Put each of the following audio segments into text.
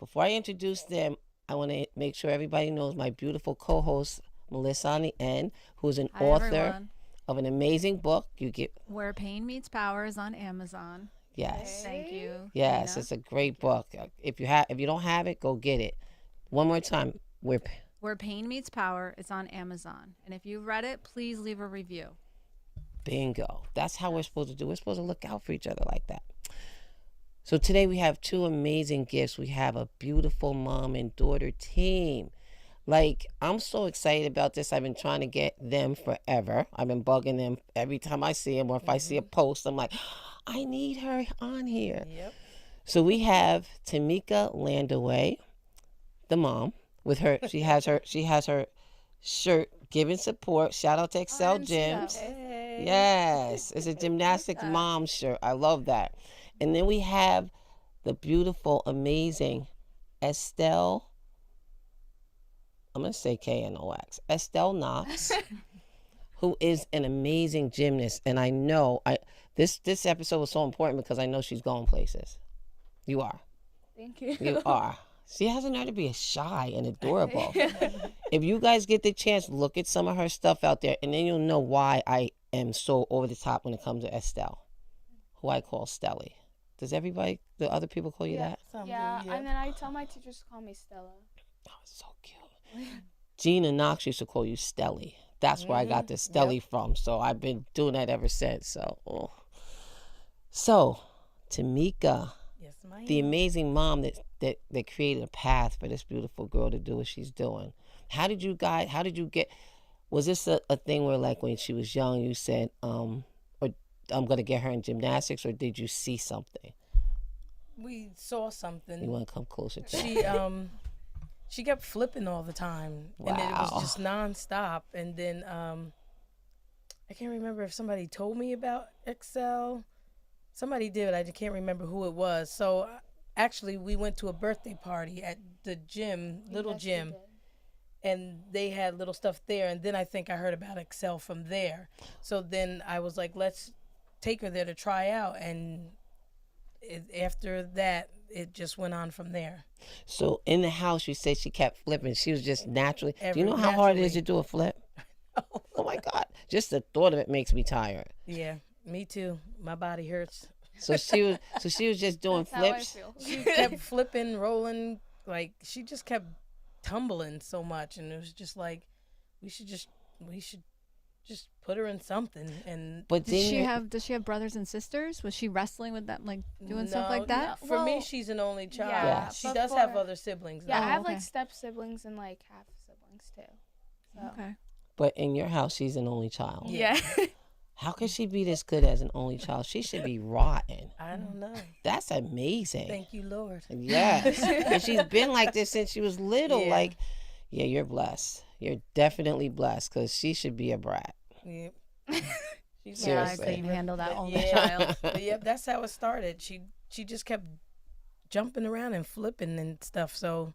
before I introduce them, I want to make sure everybody knows my beautiful co-host, Melissa on the end, who's an Hi, author everyone. of an amazing book. You get Where Pain Meets Power is on Amazon. yes, Thank you, yes, Nina. it's a great book. If you don't have it, go get it. One more time. Where Pain Meets Power is on Amazon. And if you've read it, please leave a review. Bingo. That's how we're supposed to do. We're supposed to look out for each other like that. So today we have two amazing gifts. We have a beautiful mom and daughter team. Like, I'm so excited about this. I've been trying to get them forever. I've been bugging them every time I see them, or if I see a post, I'm like, I need her on here. Yep. So we have Tamika Landaway, the mom, with her. She has her shirt giving support. Shout out to Excel Gyms. Hey. Yes, it's a gymnastics mom shirt. I love that. And then we have the beautiful, amazing Estelle. I'm gonna say Knox. Estelle Knox, who is an amazing gymnast, and I know this episode was so important because I know she's going places. You are. Thank you. You are. She has a nerve to be shy and adorable. If you guys get the chance, look at some of her stuff out there, and then you'll know why I am so over the top when it comes to Estelle, who I call Stelly. Does everybody, the other people call you that? Yeah, and then I tell my teachers to call me Stella. Oh, it's so cute. Gina Knox used to call you Stelly. That's where I got the Stelly from. So I've been doing that ever since. So Tamika, Yes, ma'am. the amazing mom that created a path for this beautiful girl to do what she's doing. How did you get, was this a thing where, like, when she was young, you said, or I'm going to get her in gymnastics, or did you see something? We saw You something. want to come closer to She kept flipping all the time, and it Wow. was just nonstop. And then I can't remember if somebody told me about Excel. Somebody did. I just can't remember who it was. So actually, we went to a birthday party at the gym, little Yes, we gym, did. and they had little stuff there. And then I think I heard about Excel from there. So then I was like, let's take her there to try out. And after that, it just went on from there. So in the house, you said she kept flipping. She was just naturally. Do you Every- know how hard it is to naturally. do a flip? Oh my God! Just the thought of it makes me tired. Yeah, me too. My body hurts. So she was just doing That's how I flips. feel. She kept flipping, rolling, like she just kept tumbling so much, and it was just like we should just put her in something. And But Does then she you- have brothers and sisters? Was she wrestling with them, like doing stuff No, like that? For me, Well, she's an only child. yeah, She but does have for- other siblings. Yeah, though. I have okay. like step siblings and like half siblings too. So. Okay. But in your house, she's an only child. Yeah. How can she be this good as an only child? She should be rotten. I don't know. That's amazing. Thank you, Lord. Yes. And she's been like this since she was little. Yeah. Like, yeah, you're blessed. You're definitely blessed, because she should be a brat. Yep. She's Yeah, I Seriously. couldn't handle that only Yeah. child. But yep, that's how it started. She just kept jumping around and flipping and stuff. So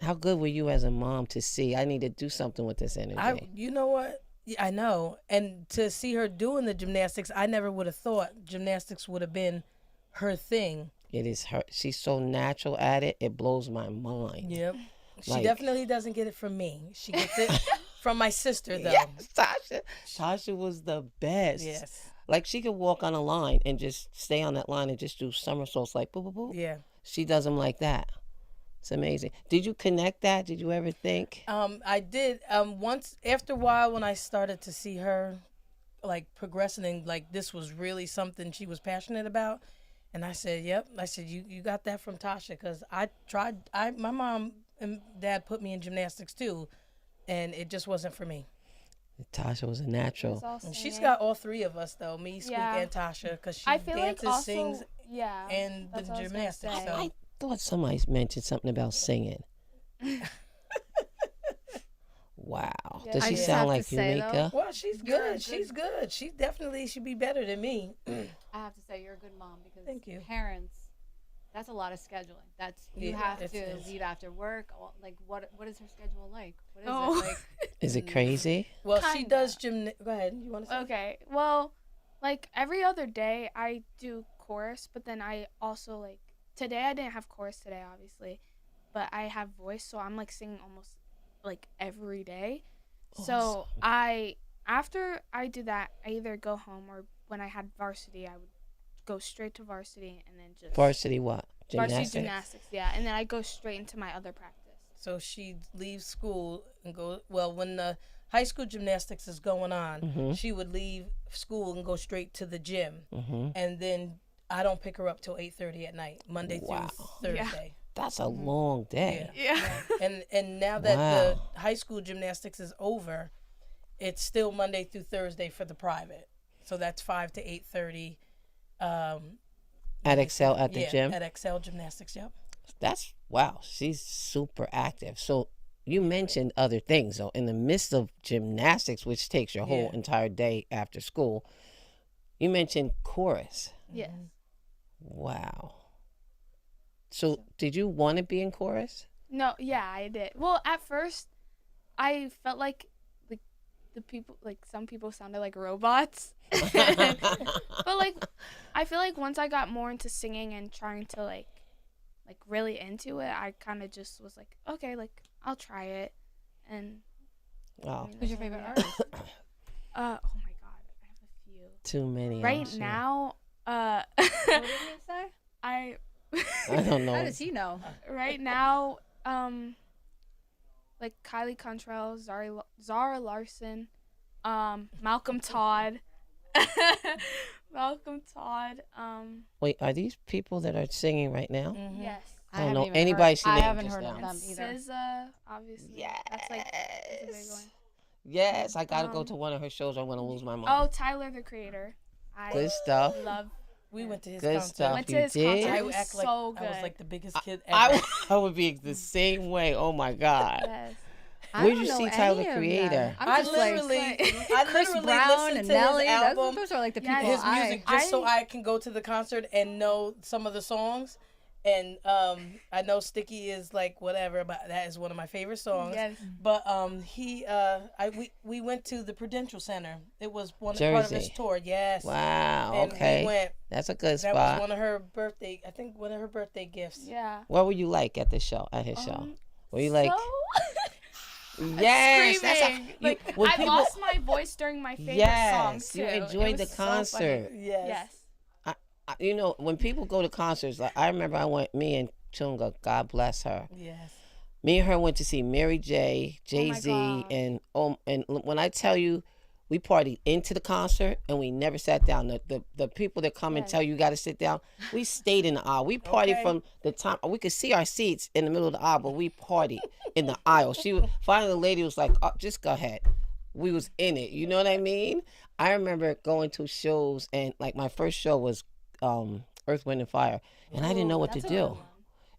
How good were you as a mom to see, I need to do something with this energy? you know what? Yeah, I know. And to see her doing the gymnastics, I never would have thought gymnastics would have been her thing. It is her. She's so natural at it. It blows my mind. Yep. She Like- definitely doesn't get it from me. She gets it from my sister, though. Yes, Tasha. Tasha was the best. Yes. Like, she could walk on a line and just stay on that line and just do somersaults like boop, boop, boop. Yeah. She does them like that. It's amazing. Did you connect that? Did you ever think? I did. Once, after a while, when I started to see her, like, progressing and, like, this was really something she was passionate about. And I said, yep. I said, you got that from Tasha, because my mom and dad put me in gymnastics, too. And it just wasn't for me. Tasha was a It's natural. all And she's singing. got all three of us, though, me, Squeak, Yeah. and Tasha, because she I feel dances, like also, sings, yeah, and the that's what I was gonna gymnastics. say. So. I thought somebody mentioned something about singing. Wow. Yeah. Does I she just sound have to like say, Eureka? Well, she's You're good. good. She's good. She definitely should be better than me. I have to say you're a good mom because Thank you. parents, that's a lot of scheduling. That's you Yeah, have it to is. leave after work. Like what is her schedule like? What is Oh. it like? Is it crazy? Well, she Kinda. does gym. Go ahead. You want to say? Okay. Well, like every other day I do chorus, but then I also like today I didn't have chorus today, obviously. but I have voice, so I'm like singing almost like every day. So Awesome. after I do that, I either go home, or when I had varsity, I would go straight to varsity and then just Varsity what? varsity Gymnastics. gymnastics, yeah, and then I go straight into my other practice. So she leaves school and go. Well, when the high school gymnastics is going on, Mm-hmm. she would leave school and go straight to the gym, Mm-hmm. and then I don't pick her up till 8:30 at night, Monday Wow. through Yeah. Thursday. That's a long day. Yeah. Yeah. And now that Wow. the high school gymnastics is over, it's still Monday through Thursday for the private. So that's 5 to 8:30. At Excel at the yeah, gym. at Excel Gymnastics. Yep. That's wow. She's super active. So you mentioned other things. So in the midst of gymnastics, which takes your whole Yeah. entire day after school, you mentioned chorus. Yes. Wow. So did you want to be in chorus? No, yeah, I did. Well, at first, I felt like the people, like some people sounded like robots. But like, I feel like once I got more into singing and trying to like really into it, I kind of just was like, okay, like I'll try it. And Wow. Who's your favorite yeah. artist? Oh my god, I have a few. Too many. I'm Right sure. now, What did he say? I I don't know. How does he know? right now, like Kylie Contrail, Zara Larson, Malcolm Todd, Malcolm Todd. Wait, are these people that are singing right now? Mm-hmm. Yes. I don't haven't know even anybody heard- she I named haven't just heard now. of them either. SZA, obviously. That's like that's a big one. Yes, I gotta go Um, to one of her shows. I'm gonna lose my mind. Oh, Tyler the Creator. I Good stuff. love. We went to his Good concert. stuff. Went to You his did? concert. I It was act like so good. I was like the biggest kid ever. I would be the same way. Oh my God. Yes. I Where'd don't you know see Tyler, any the of Creator? them. I'm I just like literally Chris literally Brown listened and to Nelly. his album, Those are like the Yeah, people his music, I. just so I can go to the concert and know some of the songs. And I know Sticky is like whatever, but that is one of my favorite songs. Yes. But we went to the Prudential Center. It was part of his Jersey. tour. Yes. Wow. And Okay. we went. That's a good That was spot. one of her birthday. I think one of her birthday gifts. Yeah. What were you like at the show? At his show? Were you like? So Yes. That's how, screaming. you, Like when I people, lost my voice during my favorite songs yes, too. you It enjoyed the was so funny. concert. Yes. Yes. You know, when people go to concerts, like I remember I went. Me and Chunga, God bless her. Yes. Me and her went to see Mary J, Jay Z, God. and when I tell you, we partied into the concert and we never sat down. The people that come and Yes. tell you got to sit down, we stayed in the aisle. We partied Okay. from the time we could see our seats in the middle of the aisle, but we partied in the aisle. Finally the lady was like, oh, "Just go ahead." We was in it. You know what I mean? I remember going to shows, and like my first show was Earth, Wind and Fire, and I didn't know what to That's a good do. one.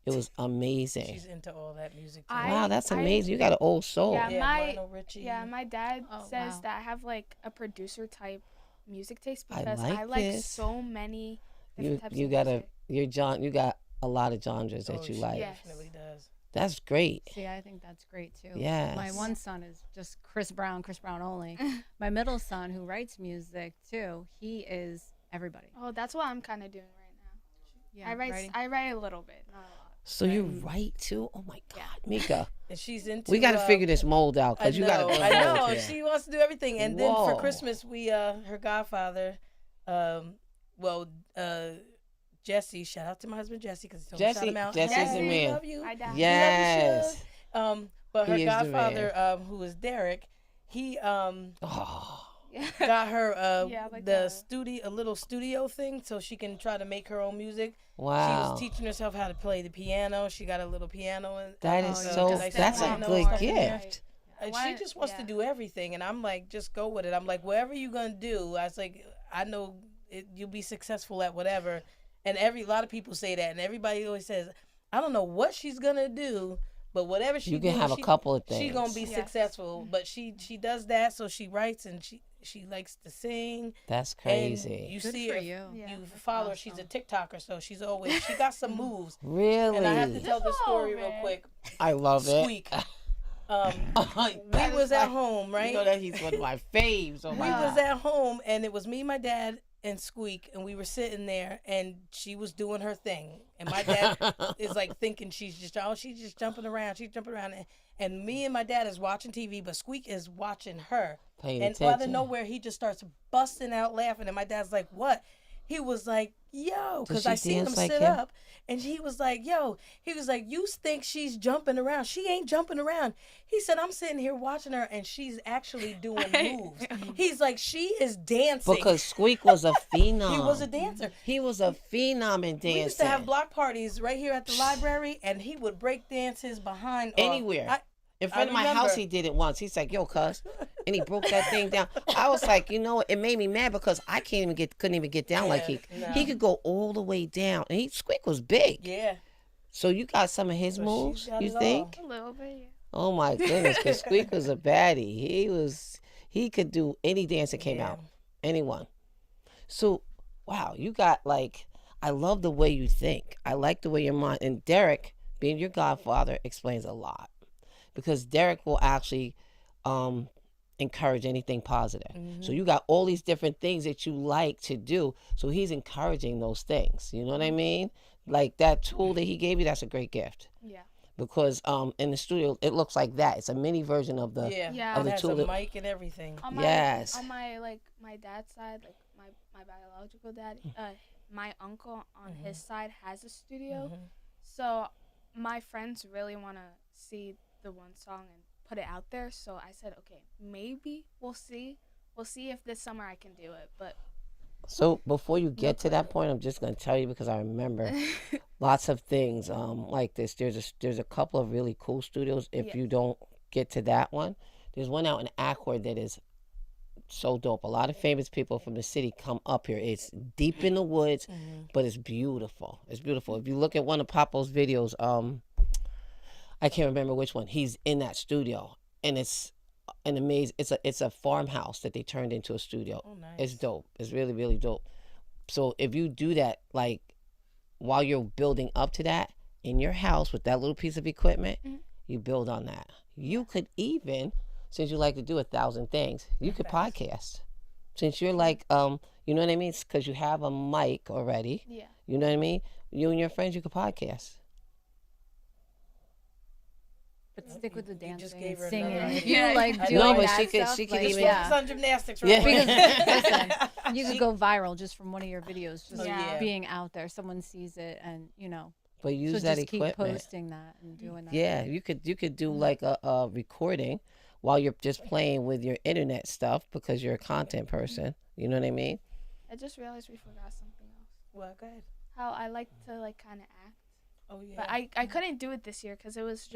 It was amazing. She's into all that music too. Wow, that's I- amazing. You got an old soul. Yeah, yeah, my- Lionel Richie. Yeah, my dad Oh, says wow. that I have like a producer type music taste I because like I like this. so many You different types you of got music. you got a lot of genres that Oh, you she like. Yes. definitely does. That's great. See, I think that's great too. Yes. My one son is just Chris Brown only. My middle son, who writes music too, he is everybody. Oh, that's what I'm kind of doing right now. Yeah, I write a little bit, not a lot. So you write too? Oh my God, Mika. And she's into. We got to figure this mold out I because you know. got to. I know. She wants to do everything, and then for Whoa. Christmas, we her godfather, Jesse. Shout out to my husband Jesse because he told me to shout him out. Jesse's Jesse, the we man. love you. I doubt. Yes. But her He is the godfather, who is Derek, he Oh, got her Yeah, like the a- a little studio thing so she can try to make her own music. She wow. was teaching herself how to play the piano. She got a little piano. And That is Oh, so. yeah, just That's a piano good more. gift. And Why- she just wants to yeah. do everything, and I'm like, just go with it. I'm like, whatever you gonna do, I was like, I know you'll be successful at whatever. And a lot of people say that, and everybody always says, I don't know what she's gonna do, but whatever she You can do, have a couple of things. She's gonna be Yes. successful. But she does that, so she writes and she likes to sing. That's And crazy. you Good see for her, you. Yeah. you follow her. She's a TikToker, so she got some moves. Really? And I have to tell the story Oh, real man. quick. I love it. Squeak. We That was is at like- home, right? You know that he's one of my faves. Oh We my was God. at home, and it was me, my dad, and Squeak, and we were sitting there, and she was doing her thing, and my dad is like thinking she's just jumping around, and me and my dad is watching TV, but Squeak is watching her, Paying and out of attention. nowhere he just starts busting out laughing, and my dad's like, "What?" He was like, "Yo," Does because she I seen him dance like sit him? up, and he was like, "Yo," he was like, "You think she's jumping around? She ain't jumping around." He said, "I'm sitting here watching her, and she's actually doing moves." He's like, "She is dancing." Because Squeak was a phenom. he was a dancer. He was a phenom in dancing. We used to have block parties right here at the library, and he would break dance his behind off. Anywhere. In front of my remember. house, he did it once. He's like, "Yo, cuz," and he broke that thing down. I was like, you know what? It made me mad because I couldn't even get down like he. no. He could go all the way down, and Squeak was big. Yeah. So you got some of his So moves, she's got you it all. think? A little bit, yeah. Oh my goodness, because Squeak was a baddie. He could do any dance that came Yeah. out, anyone. So, wow, you got like, I love the way you think. I like the way your mind, and Derek, being your godfather, explains a lot. Because Derek will actually encourage anything positive. So you got all these different things that you like to do. So he's encouraging those things. You know what I mean? Like that tool that he gave you, that's a great gift. Yeah. Because in the studio, it looks like that. It's a mini version of the. Yeah. Yeah. It the has tool a that- mic and everything. On my, Yes. On my my dad's side, like my biological dad, my uncle on his side has a studio. So my friends really want to see the one song and put it out there. So I said, okay, maybe we'll see. We'll see if this summer I can do it. But So before you get to that point, I'm just going to tell you because I remember lots of things like this. There's a couple of really cool studios. If Yes. you don't get to that one, there's one out in Accord that is so dope. A lot of famous people from the city come up here. It's deep in the woods, but it's beautiful. It's beautiful. If you look at one of Papo's videos, I can't remember which one. He's in that studio, and it's an amazing. It's a farmhouse that they turned into a studio. Oh, nice. It's dope. It's really, really dope. So if you do that, like while you're building up to that in your house with that little piece of equipment, you build on that. You could even, since you like to do 1,000 things, you could podcast. Since you're like, you know what I mean? Because you have a mic already. yeah. You know what I mean? You and your friends, you could podcast. But stick with the You just dancing gave and her singing. another If you idea. like No, doing but that she could- stuff, she could like, even- yeah. Focus on gymnastics Yeah. right Because now. listen, you could go viral just from one of your videos, just Oh, yeah. being out there. Someone sees it, and But use so that just keep equipment. posting that and doing that. Yeah, you could do like a recording while you're just playing with your internet stuff because you're a content person. You know what I mean? I just realized we forgot something else. Well, go ahead. How I like to kind of act, Oh, yeah. but I couldn't do it this year because it was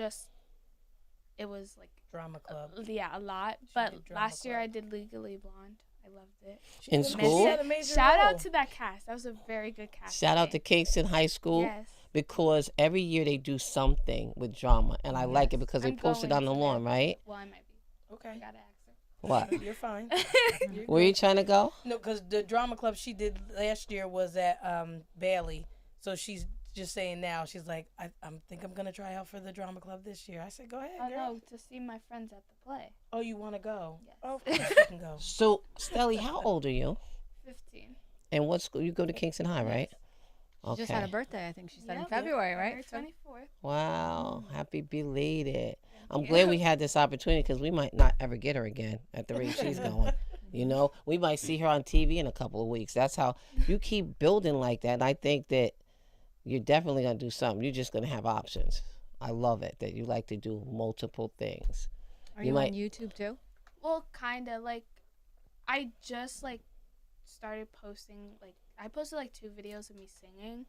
like Drama club. a lot. She But did drama last year club. I did Legally Blonde. I loved it. She In did- school? She had a major Shout role. out to that cast. That was a very good cast. Shout out to Kingston High School Yes. because every year they do something with drama, and I like it Yes. because they I'm post it going on the to lawn, that. right? Well, I might be. I Okay. gotta ask her. What? You're fine. You're Where you good. trying to go? No, because the drama club she did last year was at Bailey. So she's just saying now, she's like, I think I'm going to try out for the drama club this year. I said, go ahead, Oh girl. no, to see my friends at the play. Oh, you want to go? Yes. Oh, of course you can go. So, Stelly, how old are you? 15. And what school? You go to Kingston High, right? She just had a birthday, I think she said, in Yep. February, right? February 24th. Wow, happy belated. I'm glad we had this opportunity because we might not ever get her again at the rate she's going. You know, we might see her on TV in a couple of weeks. That's how you keep building like that. And I think that you're definitely going to do something. You're just going to have options. I love it that you like to do multiple things. Are You you might- on YouTube too? Well, kinda like, I just started posting I posted 2 videos of me singing,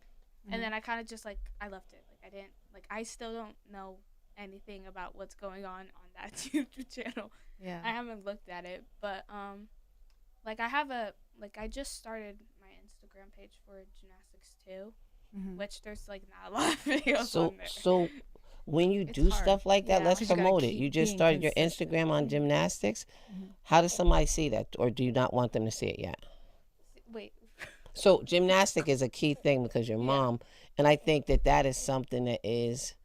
and then I kind of just I left it. I didn't I still don't know anything about what's going on that YouTube channel. Yeah. I haven't looked at it, but I have I just started my Instagram page for gymnastics too, Mhm. which there's not a lot of videos So, on there. so when you It's do hard. stuff like that, Yeah. let's 'Cause you gotta promote it. keep You just being started your consistent. Instagram on gymnastics. Mhm. How does somebody see that, or do you not want them to see it yet? Wait, So gymnastic is a key thing because your mom, and I think that is something that is,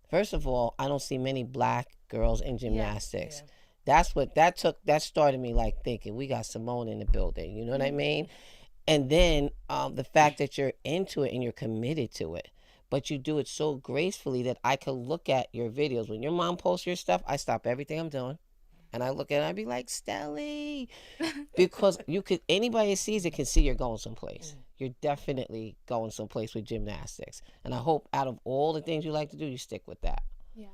first of all, I don't see many black girls in gymnastics. Yeah. That's what that started me thinking we got Simone in the building. You know what I mean? And then the fact that you're into it and you're committed to it, but you do it so gracefully that I could look at your videos. When your mom posts your stuff, I stop everything I'm doing and I look at it and I be like, Stelly, because you could, anybody that sees it can see you're going someplace. You're definitely going someplace with gymnastics. And I hope out of all the things you like to do, you stick with that. Yeah.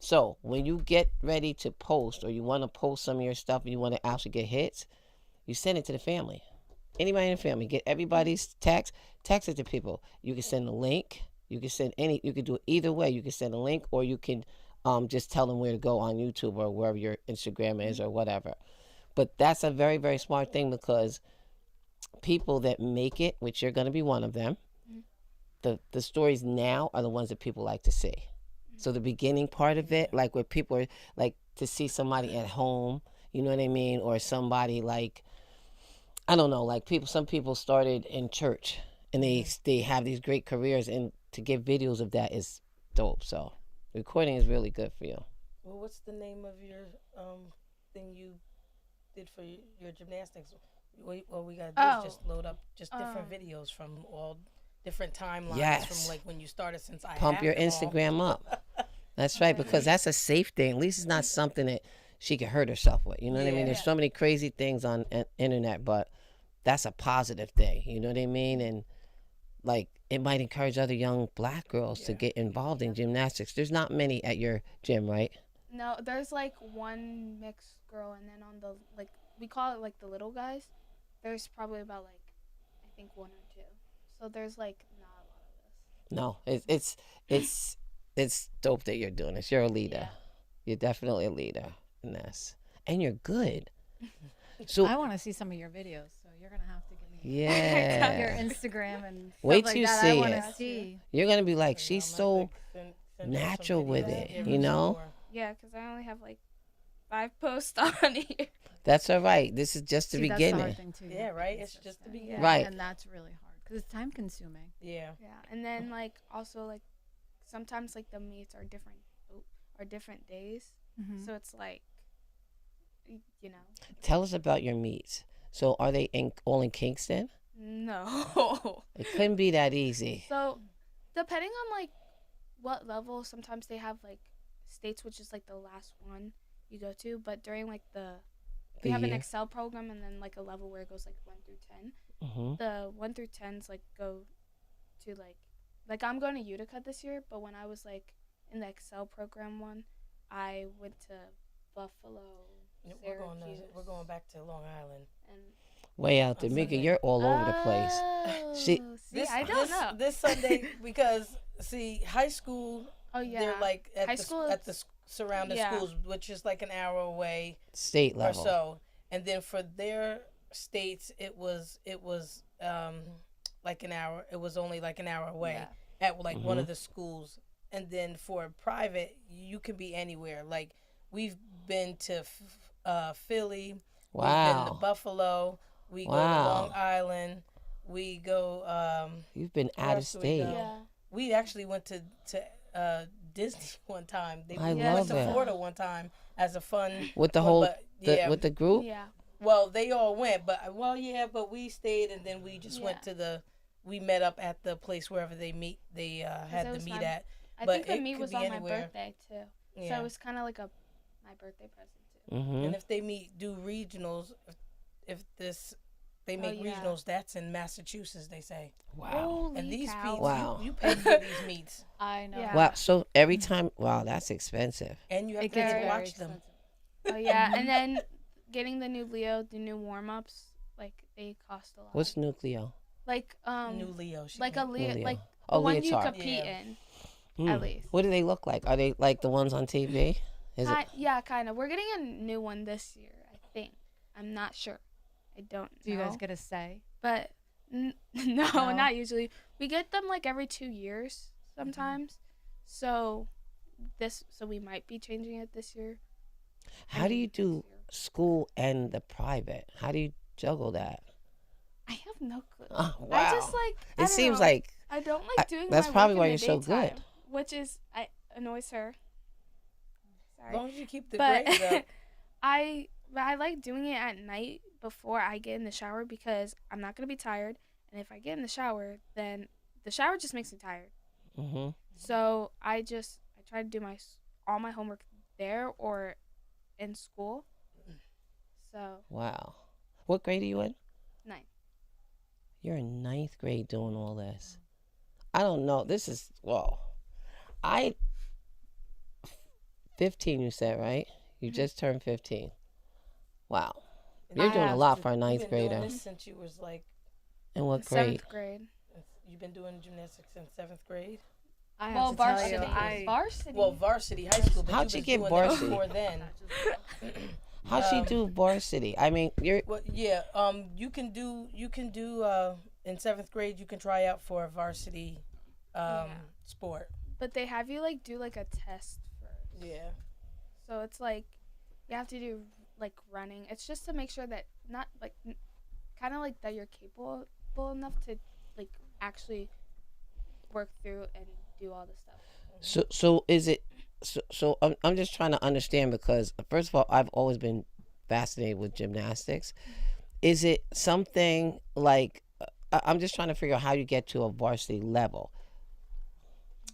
So when you get ready to post or you want to post some of your stuff and you want to actually get hits, you send it to the family. Anybody in the family, get everybody's text it to people. You can send a link. You can send you can do it either way. You can send a link or you can just tell them where to go on YouTube or wherever your Instagram is or whatever. But that's a very, very smart thing because people that make it, which you're going to be one of them, the stories now are the ones that people like to see. So the beginning part of it, like where people are like to see somebody at home, you know what I mean? Or somebody like, I don't know, like some people started in church and they have these great careers, and to get videos of that is dope. So recording is really good for you. Well, what's the name of your thing you did for your gymnastics? What we gotta do is just load up just different videos from all different timelines. Yes. From like when you started, since I Pump have your them all. Instagram up. That's right, because that's a safe thing. At least it's not something that she could hurt herself with. You know what I mean? There's so many crazy things on internet, but that's a positive thing. You know what I mean? And like it might encourage other young black girls to get involved in gymnastics. There's not many at your gym, right? No, there's like one mixed girl, and then on the like we call it like the little guys. There's probably about like I think one or two. So there's like not a lot of this. No, it's dope that you're doing this. You're a leader. Yeah. You're definitely a leader in this, and you're good. So I want to see some of your videos, so you're gonna have to give me your yeah, Instagram and stuff Wait like till you that. see I want it. to see. you're gonna be like, she's I'm so like, send you some natural with videos, it, give you us some know? more. Yeah, because I only have like 5 posts on here. That's all right. This is just the See, that's the beginning. hard thing too. Yeah, right. It's just the consistent. beginning. Right. And that's really hard because it's time consuming. Yeah. Yeah, and then like also like sometimes like the meets are different days, so it's like you know. Tell us about your meets. So are they all in Kingston? No. It couldn't be that easy. So depending on like what level, sometimes they have like states, which is like the last one you go to, but during like we have an year. Excel program and then like a level where it goes like 1 through 10. Mm-hmm. The 1 through 10s like go to like I'm going to Utica this year, but when I was like in the Excel program one, I went to Buffalo, Yep, Syracuse. we're going back to Long Island. And Way out there. Mika, you're all over the place. See, This, I don't this, know. This Sunday, because see, high school, Oh yeah. they're like at High the school at the surrounding yeah. schools, which is like an hour away State or level. so. And then for their states, it was like an hour. It was only like an hour away at like one of the schools. And then for private, you can be anywhere. Like we've been to Philly. We've been to Wow. Buffalo. We go to Wow. Long Island. We go. You've been where out of else do we state. go? Yeah. We actually went to Disney one time. I we love went to it. Florida one time as a fun With the one, whole, but, yeah. with the group? Yeah. Well, they all went, but we stayed, and then we just went to we met up at the place wherever they meet. They had it the was meet my- at. I But think the it meet could was be on my anywhere. birthday too. So Yeah. it was kind of like my birthday present too. Mm-hmm. And if they do regionals, if they make yeah. regionals, that's in Massachusetts, they say. Wow. Holy And these cow. meets, Wow. you pay for these meets, I know. Yeah. Wow. So every time, wow, that's expensive. and you have It to gets get to very watch them. expensive. Oh yeah, and then getting the new warm ups, like they cost a lot. What's Nucleo? like New Leo, like a Leo, Leo. like Oh, the one you leotard. compete Yeah. in Hmm. at least. What do they look like? Are they like the ones on TV? Is it? Yeah, kind of. We're getting a new one this year, I think. I'm not sure. I don't Do you know. guys get a say? But no, No? not usually. We get them like every 2 years sometimes. So we might be changing it this year. How do you do Next year. school and the private? How do you juggle that? I have no clue. Oh, wow. I just like. I It don't seems know. like I don't like doing. that's my probably work why in you're the so good. daytime, which is annoys her. As Sorry, long as you keep the but grades up. I like doing it at night. before I get in the shower because I'm not gonna be tired, and if I get in the shower, then the shower just makes me tired. Mm-hmm. So I try to do all my homework there or in school. So Wow. What grade are you in? 9. You're in ninth grade doing all this. I don't know. This is, whoa. 15, you said, right? You just turned 15. Wow. You're doing a lot for a ninth You've been grader. doing this since you was like, In what grade? 7th grade. you've been doing gymnastics since 7th grade. I have Well, to tell varsity. you, Varsity. Well, varsity high school, but How'd you you was get doing varsity? that before then. How'd she do varsity? I mean, you're, Well, yeah, you can do in 7th grade you can try out for a varsity sport. But they have you like do like a test first. Yeah. So it's like you have to do like running. It's just to make sure that not like kind of like that you're capable enough to like actually work through and do all the stuff. so is it, so I'm just trying to understand because, first of all, I've always been fascinated with gymnastics. Is it something like, I'm just trying to figure out how you get to a varsity level.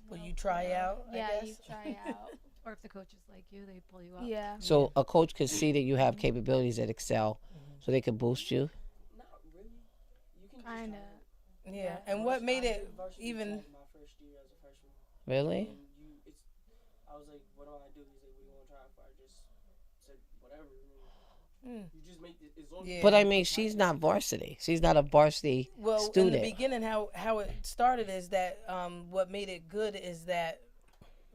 Will you try out? Yeah, I you guess? try out. or if the coaches like you, they pull you up. Yeah. So a coach could see that you have capabilities that excel, so they could boost you. Not really. You can just Kind try of. it. Yeah. And what made I it did varsity even? tag my first year as a freshman. Really? And I was like, what do I do? He's like, what do you want to try for? I just said, whatever. You just make it, as long as Yeah. But I mean, she's not varsity. She's not a varsity Well, student. in the beginning, how it started is that what made it good is that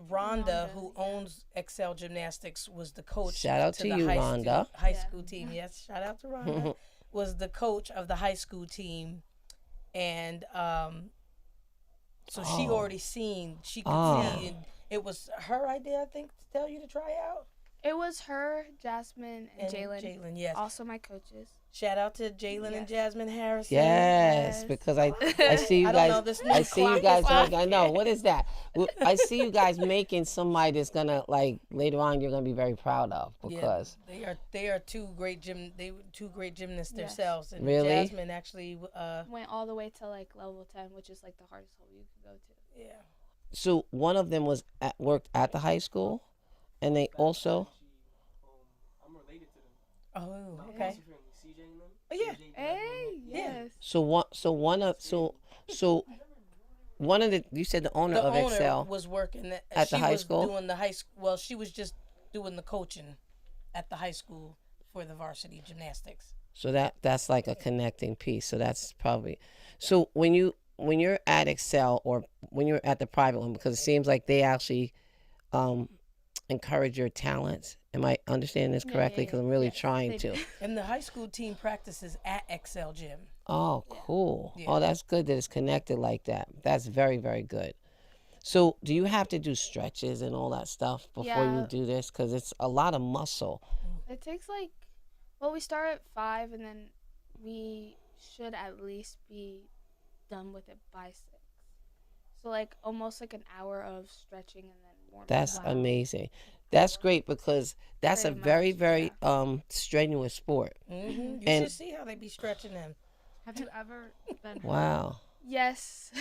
Rhonda, who owns Excel Gymnastics, was the coach. Shout out to the you, high Rhonda. high school team. Yes, shout out to Rhonda. Was the coach of the high school team, and so she already seen. She could see, and it was her idea, I think, to tell you to try out. It was her, Jasmine, and Jalen. Jalen, yes. Also my coaches. Shout out to Jalen and Jasmine Harrison. Yes, Yes. because I see you I don't know, guys. this I new see you clock guys. is off. I know what is that? I see you guys making somebody that's gonna, like, later on you're gonna be very proud of, because they are two great gymnasts Yes. themselves. And Really? Jasmine actually Went all the way to like level 10, which is like the hardest hole you could go to. yeah. so one of them worked at the high school, and they also. I'm related to them. Oh, My okay. closest friend, CJ and them. Oh, yeah. CJ, Hey, yes. So one of the, you said the owner The of owner Excel. was working At the she high was school? doing the high school. Well, she was just doing the coaching at the high school for the varsity gymnastics. So that's like a connecting piece. So that's probably, so when you're at Excel, or when you're at the private one, because it seems like they actually encourage your talents. Am I understanding this correctly? Because I'm really trying they to. do. And the high school team practices at Excel Gym. Oh, cool. Yeah. Oh, that's good that it's connected like that. That's very, very good. So do you have to do stretches and all that stuff before you Yeah. do this? Because it's a lot of muscle. It takes like, well, we start at 5, and then we should at least be done with it by 6. So like almost like an hour of stretching and then warming That's up. amazing. That's great, because that's Pretty a very, much, very strenuous sport. You And- should see how they be stretching them. Have you ever been? Wow. Yes,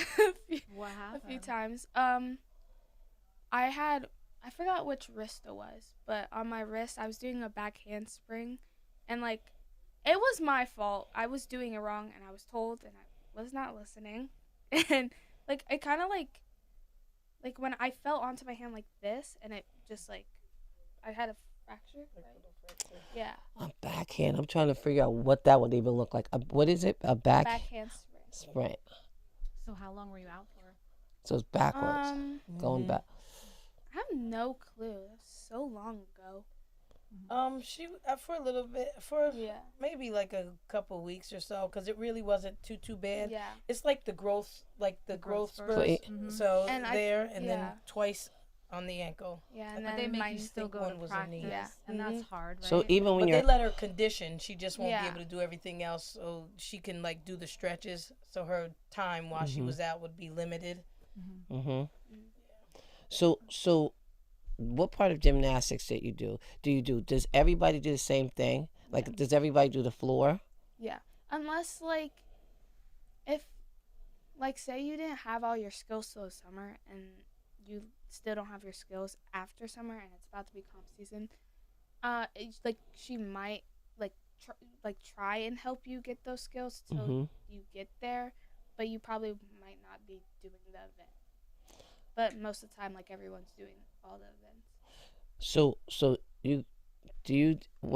What a happened? few times. I forgot which wrist it was, but on my wrist I was doing a back handspring, and like it was my fault. I was doing it wrong, and I was told, and I was not listening, and like it kind of like when I fell onto my hand like this, and it just like I had a fracture. Right? Yeah, A backhand. I'm trying to figure out what that would even look like. What is it? A back back handspring. sprint. So how long were you out for? So it's backwards, going back. I have no clue. That's so long ago. She for a little bit, for Yeah. maybe like a couple weeks or so, because it really wasn't too bad. Yeah. It's like the growth, growth spurts. spurts. So So And there, and yeah. then twice on the ankle. Yeah, and But then they make my you still think go one to was a knee. practice, Yeah. and that's hard, right? So even when But you're they let her condition. She just won't be Yeah. able to do everything else, so she can like do the stretches. So her time while she was out would be limited. so what part of gymnastics that you do? Does everybody do the same thing? Like, does everybody do the floor? Yeah. Unless like if like say you didn't have all your skills till the summer and you still don't have your skills after summer and it's about to be comp season, it's like she might like try and help you get those skills till Mm-hmm. you get there, but you probably might not be doing the event. But most of the time, like everyone's doing all the events. So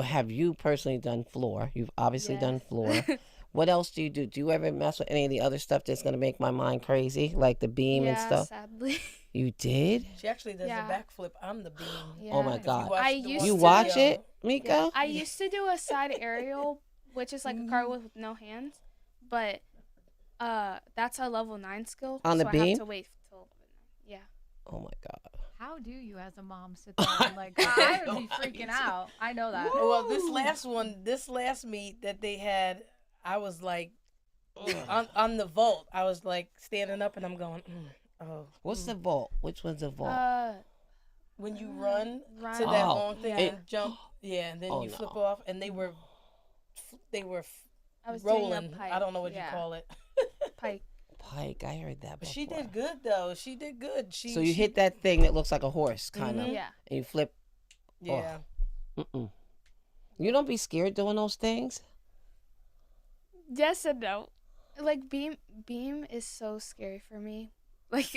have you personally done floor? You've obviously done floor. What else do you do? Do you ever mess with any of the other stuff that's gonna make my mind crazy, like the beam and Yeah, stuff? sadly. You did? She actually does Yeah. a backflip on the beam. Yeah. Oh my If you God! watch I the used one You to- watch video- it, Miko? Yeah, I used to do a side aerial, which is like a car with no hands, but that's a level 9 skill. On the so I beam? have to wait till yeah. Oh my God! How do you, as a mom, sit there and like? I would be freaking out. I know that. Well, this last meet that they had, I was like, on the vault, I was like standing up and I'm going, oh. What's the vault? Which one's the vault? When you run to Run. that Oh, long thing it- and jump, yeah, and then Oh, you flip no. off, and they were I was doing rolling. a pike. I don't know what yeah, you call it. pike. Pike. I heard that But before. she did good though. She did good. So you hit that thing that looks like a horse, kind of, Mhm. Yeah. and you flip. Yeah. Mm-mm. You don't be scared doing those things. Yes and no. Like beam is so scary for me. Like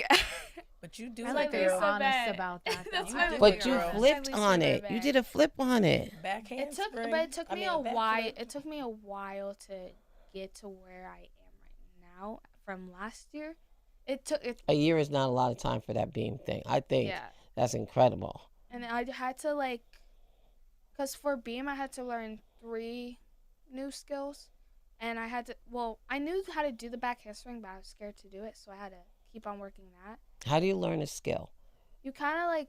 But you do I it, like that you're you're girl. so honest bad. about that. That's though. my did But it, you girl. flipped At least on you're it. bad. You did a flip on it. Backhand it took spring. but it took I me mean, a backflip. while. It took me a while to get to where I am right now from last year. It took it A year is not a lot of time for that beam thing. I think yeah. that's incredible. And I had to like cuz for beam I had to learn 3 new skills and I had to I knew how to do the back handspring but I was scared to do it, so I had to keep on working that. How do you learn a skill? You kind of like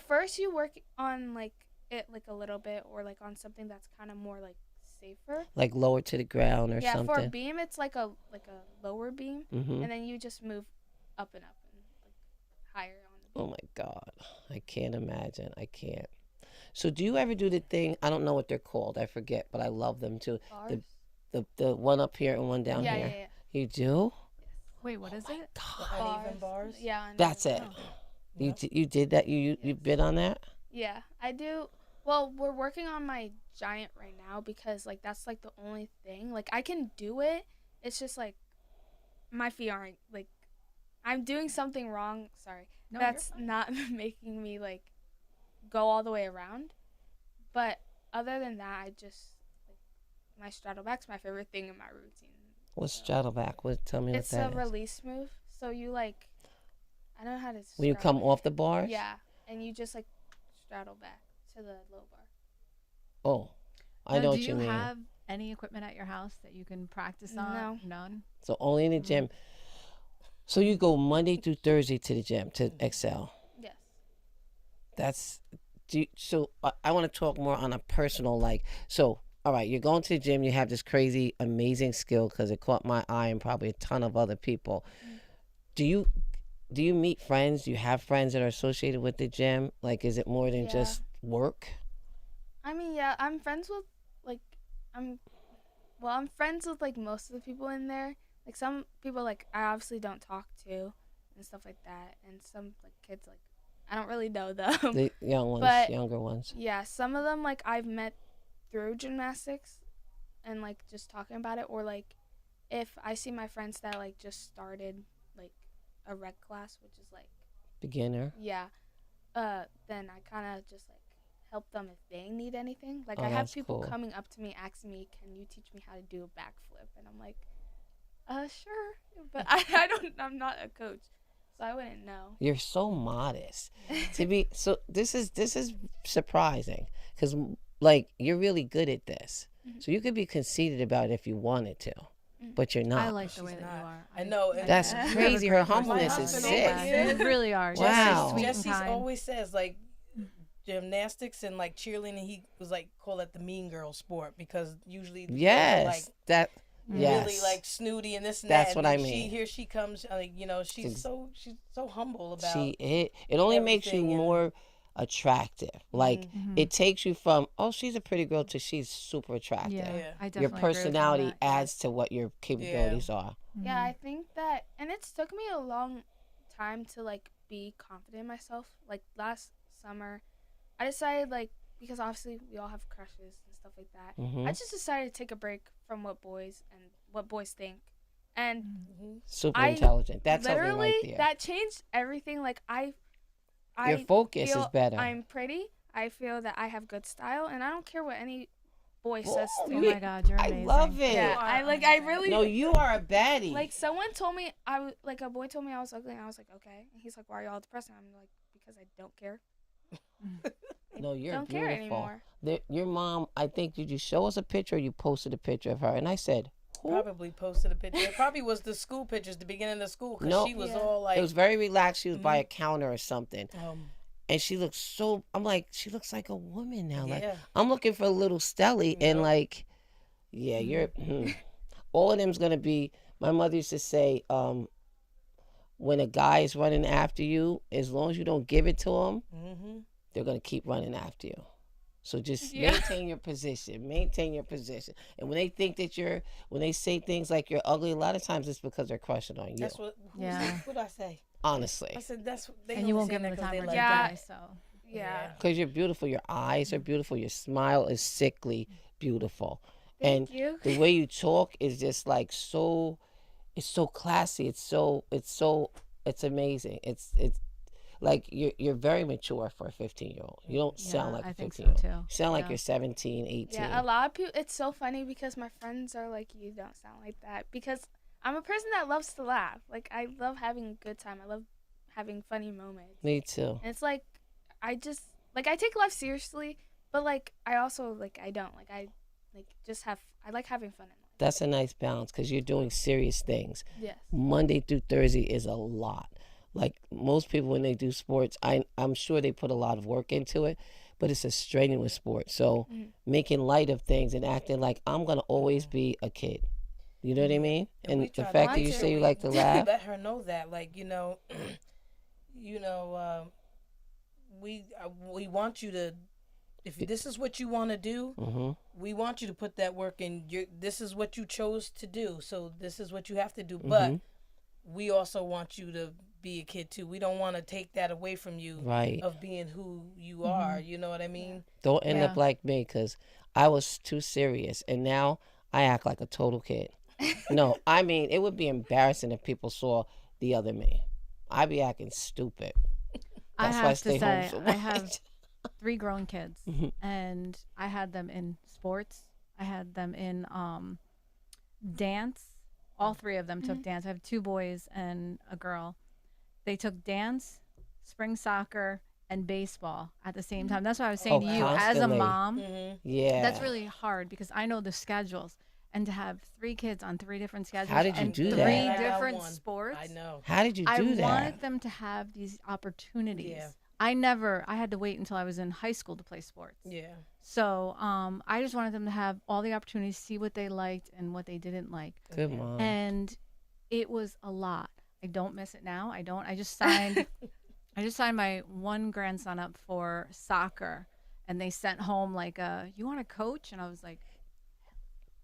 first you work on like it like a little bit or like on something that's kind of more like safer. Like lower to the ground or Yeah, for a something? beam it's like a lower beam Mm-hmm. and then you just move up and like higher on the beam. Oh my God. I can't imagine. I can't. So do you ever do the thing? I don't know what they're called. I forget, but I love them too. Bars? The one up here and one down yeah, here. yeah, yeah. You do? Wait, what is it? The uneven bars. Yeah, I know. That's it. You did that? You bid on that? Yeah, I do. Well, we're working on my giant right now because like that's like the only thing. Like I can do it. It's just like my feet aren't like I'm doing something wrong. Sorry. No, you're That's not making me like go all the way around. But other than that, I just like my straddle back's my favorite thing in my routine. What's straddle back? Tell me It's what a that is. release move. So you like I don't know how to When you describe come it. off the bars? Yeah, and you just like straddle back to the low bar. Oh, I Now, know what do you you mean. have any equipment at your house that you can practice on? No. None. So only in the gym. So you go Monday through Thursday to the gym to excel. Yes. That's so I want to talk more on a personal so all right, you're going to the gym, you have this crazy amazing skill because it caught my eye and probably a ton of other people. Do you meet friends? Do you have friends that are associated with the gym? Like, is it more than Yeah. just work? I mean, yeah, I'm friends with like I'm friends with like most of the people in there. Like some people like I obviously don't talk to and stuff like that, and some like kids like I don't really know them. The young ones, But- younger ones. Yeah, some of them like I've met through gymnastics and like just talking about it, or like if I see my friends that like just started like a rec class, which is like Beginner. yeah, then I kind of just like help them if they need anything. Like Oh, I have that's people cool. coming up to me asking me, "Can you teach me how to do a backflip?" And I'm like, sure, but I'm not a coach, so I wouldn't know. You're so modest. To be so this is surprising because like you're really good at this. Mhm. So you could be conceited about it if you wanted to, but you're not. I like the way She's that you not. are. I know. That's You have a crazy. great Her personality. humbleness My is husband sick. always Yeah, says- you really are. Wow. Jesse's sweet and Jesse's kind. always says like gymnastics and like cheerleading. He was like call it the mean girl sport because usually the girls are, Yes, like that. Yes, really like snooty and this and That's that. what and I then mean. Here she comes. Like she's Ex- so humble about. it only makes you everything and- more attractive. Like it takes you from, oh, she's a pretty girl to she's super attractive. Yeah, Yeah. I definitely Your agree with you on personality that, yeah. adds to what your capabilities are. Yeah, I think that, and it's took me a long time to like be confident in myself. Like last summer, I decided like, because obviously we all have crushes and stuff like that. I just decided to take a break from what boys think, and Super I intelligent. That's something literally right there. that changed everything. Like I Your focus feel is better. I'm pretty. I feel that I have good style, and I don't care what any boy says to Oh me. my God, you're I amazing. love it. Yeah, I really No, you are a baddie. like someone told me like a boy told me I was ugly, and I was like, okay. And he's like, why are you all depressed? And I'm like, because I don't care. no, you're Don't beautiful. care anymore. Your mom, I think, did you show us a picture or you posted a picture of her? And I said, who? Probably posted a picture. It probably was the school pictures, the beginning of school, because No. she was Yeah. all like, It was very relaxed. She was by a counter or something. um, And she looks so, I'm like, she looks like a woman now. Like, yeah. I'm looking for a little Stelly. And like, yeah, you're, all of them's going to be, my mother used to say, when a guy is running after you, as long as you don't give it to him, they're going to keep running after you. So just maintain your position. Maintain your position. And when they think that when they say things like you're ugly, a lot of times it's because they're crushing on you. That's what, Yeah. what did I say? Honestly. I said, that's what they And you only won't say give them that the 'cause time they of like day, Yeah. so. Yeah. Because you're beautiful. Your eyes are beautiful. Your smile is sickly beautiful. Thank and you. the way you talk is just like so, it's so classy. It's amazing. It's like you're very mature for a 15-year-old. You don't sound like I a think so 15-year-old. too. You sound like Yeah. you're 17, 18. Yeah, a lot of people. It's so funny because my friends are like, "You don't sound like that." Because I'm a person that loves to laugh. Like I love having a good time. I love having funny moments. Me too. And it's like, I just like I take life seriously, but like I also like I don't like I like just have I like having fun in life. That's a nice balance because you're doing serious things. Yes. Monday through Thursday is a lot. Like most people when they do sports, I'm sure they put a lot of work into it, but it's a strenuous sport. So making light of things and acting like I'm gonna always be a kid. You know what I mean? And we the try to fact that make you sure say you we like to laugh. let her know that, like, we want you to, if this is what you want to do, we want you to put that work in. This is what you chose to do, so this is what you have to do. But we also want you to be a kid too. We don't want to take that away from you, Right. of being who you are. You know what I mean? Don't end Yeah. up like me because I was too serious and now I act like a total kid. No, I mean, it would be embarrassing if people saw the other me. I'd be acting stupid. I That's why I have stay to home say, so I have much. 3 grown kids, and I had them in sports. I had them in dance. All 3 of them took dance. I have 2 boys and a girl. They took dance, spring soccer, and baseball at the same time. That's what I was saying Oh, to you. As a constantly. mom, Yeah. that's really hard because I know the schedules. And to have 3 kids on 3 different schedules How did you and do 3 that? I got different one. sports. I know. How did you do I that? wanted them to have these opportunities. Yeah. I had to wait until I was in high school to play sports. Yeah. So I just wanted them to have all the opportunities, see what they liked and what they didn't like. Good mom. And it was a lot. I don't miss it now. I just signed my one grandson up for soccer and they sent home like you want to coach? And I was like,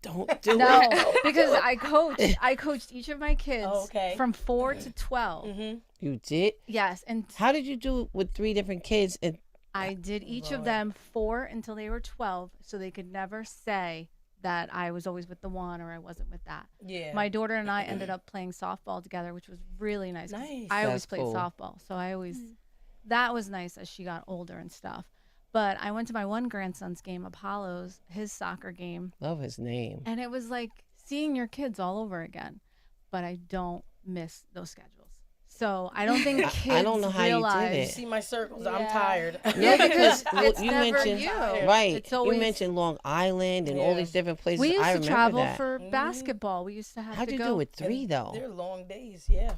Don't do no, it. because I coached each of my kids Oh, okay. from 4 to 12. You did? Yes, and How did you do it with 3 different kids? And I did each of them 4 until they were 12, so they could never say that I was always with the one or I wasn't with that. Yeah. My daughter and I ended up playing softball together, which was really nice. 'cause Nice. I always That's played cool. softball, so that was nice as she got older and stuff. But I went to my one grandson's game, Apollo's, his soccer game, love his name. and it was like seeing your kids all over again. But I don't miss those schedules. So I don't think kids I don't know how you did realize. You it. see my circles. I'm Yeah. tired. Yeah, because Well, it's you never mentioned you. right. It's You always, mentioned Long Island and all Yeah. these different places. we used I to remember travel that. for basketball. We used to have How'd to you go do it 3 though? They're long days. Yeah.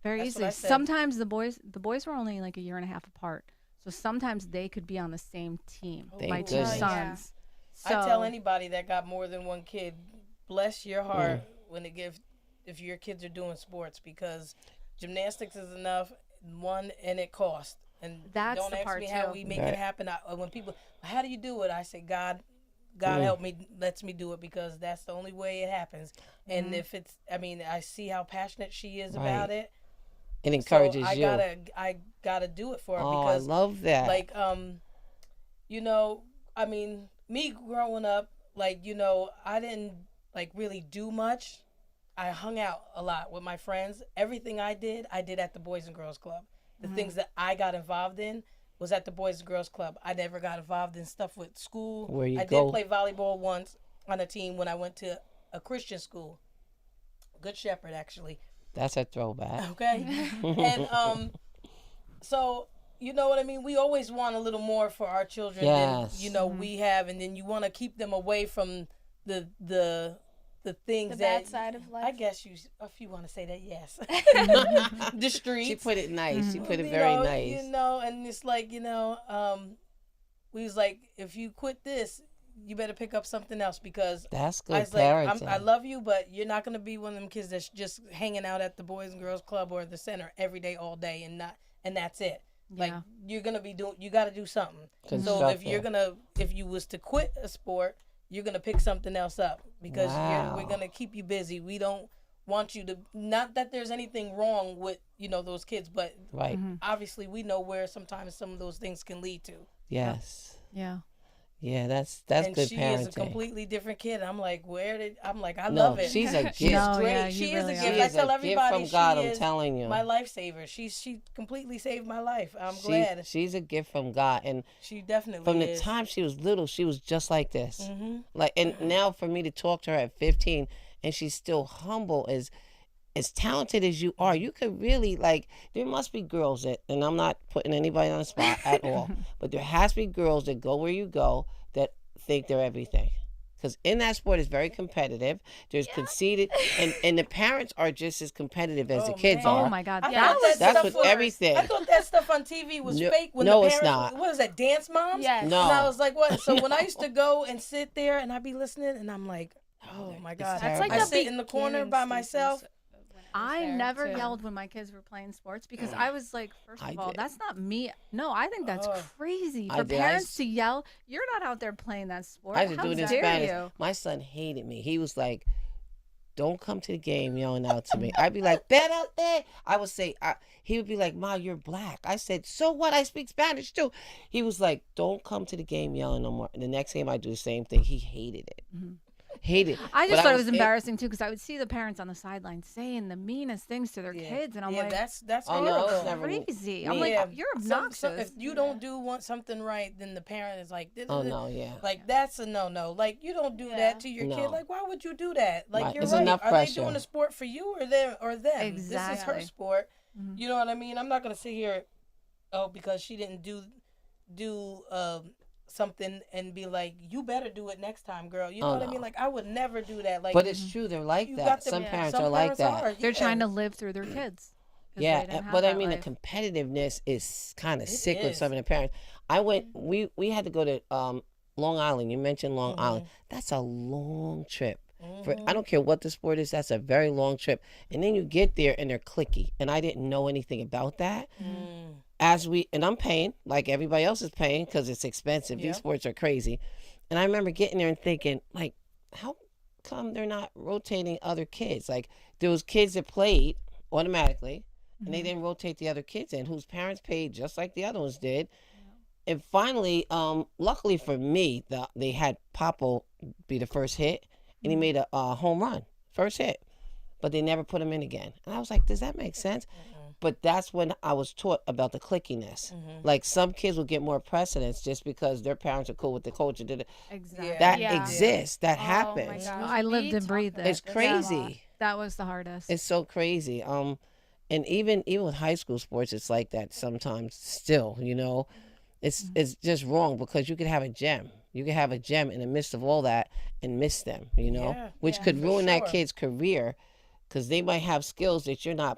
very That's what easily. I said. Sometimes the boys were only like a year and a half apart, so sometimes they could be on the same team. Thank My 2 goodness. sons. I tell So- anybody that got more than one kid, bless your heart when if your kids are doing sports, because gymnastics is enough, one, and it costs. And That's don't the ask part, me how too. we make Right. it happen. When people, how do you do it? I say, God help me, lets me do it because that's the only way it happens. And if it's, I mean, I see how passionate she is about Right. it. It So encourages you. I gotta do it for her Oh, I because, love that. like, you know, I mean, me growing up, like, you know, I didn't like really do much. I hung out a lot with my friends. Everything I did at the Boys and Girls Club. The things that I got involved in was at the Boys and Girls Club. I never got involved in stuff with school. Where you I go. did play volleyball once on a team when I went to a Christian school. Good Shepherd, actually. That's a throwback. Okay. And so you know what I mean? We always want a little more for our children Yes. than, you know, we have, and then you want to keep them away from the things The that bad side of life. I guess you, if you want to say that, yes. The streets. She put it nice. She put it You very know, nice. You know, and it's like, you know, we was like, if you quit this, you better pick up something else because That's I good was like, parenting. I love you, but you're not gonna be one of them kids that's just hanging out at the Boys and Girls Club or the center every day, all day, and that's it. Like Yeah. you're gonna be doing, you got to do something. So if Constructive. if you was to quit a sport, you're gonna pick something else up because Wow. we're gonna keep you busy. We don't want you to. Not that there's anything wrong with, you know, those kids, but Right. obviously we know where sometimes some of those things can lead to. Yes. Yeah. Yeah, that's And good she parenting. is a completely different kid. I'm like, I No, love it. she's a gift. She's No, great. yeah, She you is a really gift. She are. I is tell a everybody gift from God, she I'm is telling you. my lifesaver. She completely saved my life. I'm She- glad. She's a gift from God. And She definitely from the is. time she was little, she was just like this. Mm-hmm. Like, and now for me to talk to her at 15 and she's still humble, as talented as you are, you could really, like, there must be girls that, and I'm not putting anybody on the spot at all, but there has to be girls that go where you go that think they're everything. Because in that sport, it's very competitive. There's conceited, and the parents are just as competitive as the Oh, kids man. are. Oh my God. I Yeah. thought that That's stuff with was, everything. I thought that stuff on TV was No- fake. When no, the it's parents, not. What was that? Dance moms. Yes. No. And I was like, what? So when I used to go and sit there and I'd be listening, and I'm like, oh my It's God. That's like I the sit in the corner by beginning stages myself. of when I was there, never too. yelled when my kids were playing sports because I was like, first I of all, did. that's not me. No, I think that's Oh. crazy I for did. parents to yell. You're not out there playing that sport. I used to How do it in dare Spanish. you? My son hated me. He was like, don't come to the game yelling out to me. I'd be like, "Espérate." I would say, he would be like, "Ma, you're black." I said, "So what? I speak Spanish too." He was like, "Don't come to the game yelling no more." And the next game I do the same thing. He hated it. Hated it. I But just thought it was embarrassing too because I would see the parents on the sideline saying the meanest things to their kids, and I'm like, that's Oh, no, horrible. it's never crazy. me. I'm like, Yeah. you're So obnoxious. if you don't do something right, then the parent is like, Oh, no, yeah. like that's a no. Like you don't do Yeah. that to your No. kid. Like why would you do that? Like Right. you're There's right. enough Are pressure. they doing a sport for you or them This is her Exactly. sport. You know what I mean? I'm not gonna sit here, oh, because she didn't do something and be like, you better do it next time, girl. You know Oh, what I no. mean? Like I would never do that. Like, But it's true. They're like you that. got to- Some Yeah. parents some are like parents that. are, They're yeah. trying to live through their kids. 'cause they Yeah, didn't have but I that mean life. the competitiveness is kind of It sick with is. some of the parents. I went. We had to go to Long Island. You mentioned Long Island. That's a long trip. For I don't care what the sport is. That's a very long trip. And then you get there and they're clicky. And I didn't know anything about that. And I'm paying like everybody else is paying because it's expensive. Yeah. These sports are crazy. And I remember getting there and thinking, like, how come they're not rotating other kids? Like there was kids that played automatically, and they didn't rotate the other kids in whose parents paid just like the other ones did. And finally, luckily for me, they had Papo be the first hit, and he made a home run, first hit, but they never put him in again. And I was like, does that make sense? But that's when I was taught about the clickiness. Like some kids will get more precedence just because their parents are cool with the coach and did it. Exactly. Yeah. That Yeah. exists. That Oh my happens. gosh. I lived We and breathed talk it. It's about this a lot. crazy. That was the hardest. It's so crazy. And even with high school sports, it's like that sometimes. Still, it's just wrong because you could have a gem. You could have a gem in the midst of all that and miss them. Yeah, which yeah, could for ruin that sure. kid's career because they might have skills that you're not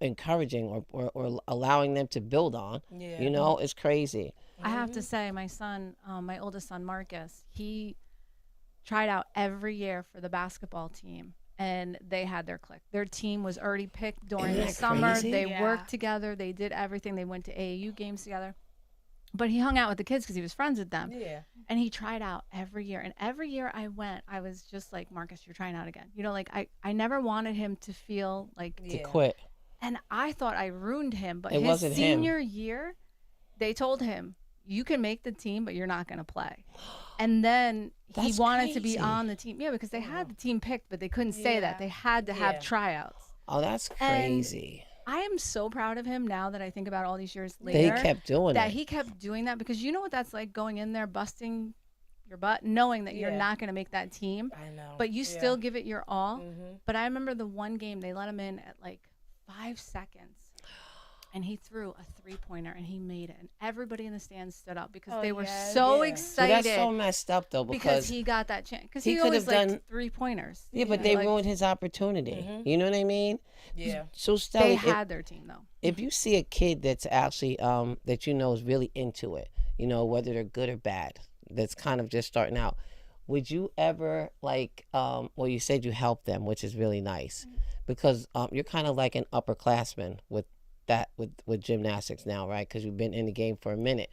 encouraging or allowing them to build on. Yeah. It's crazy. I have to say, my son, my oldest son, Marcus, he tried out every year for the basketball team. and they had their click. Their team was already picked during Isn't the that summer. crazy? They Yeah. worked together. They did everything. They went to AAU games together. But he hung out with the kids because he was friends with them. Yeah. And he tried out every year. And every year I went, I was just like, Marcus, you're trying out again. You know, like I never wanted him to feel like, To Yeah. quit. and I thought I ruined him. But It his wasn't him. senior year, they told him, you can make the team, but you're not going to play. And then he That's wanted to be crazy. on the team. Yeah, because they had the team picked, but they couldn't say that. Yeah. They had to Yeah. have tryouts. Oh, that's And crazy. I am so proud of him now that I think about all these years They later. kept doing that it. he kept doing that, because you know what that's like, going in there busting your butt knowing that you're Yeah. not going to make that team, I know. but you Yeah. still give it your all. Mm-hmm. But I remember the one game they let him in at like 5 seconds and he threw a 3-pointer and he made it, and everybody in the stands stood up because Oh, they were yeah. so Yeah. So excited that's so messed up though, because because he got that chance, because he he could always have liked done- 3-pointers. yeah, but You they know, like, ruined his opportunity. Mhm. You know what I mean? Yeah. So they Stelly, had their team though. if you see a kid that's actually that you know is really into it, you know, whether they're good or bad, that's kind of just starting out, would you ever like well, you said you help them, which is really nice, because you're kind of like an upperclassman with that with gymnastics now, right? Because you've been in the game for a minute,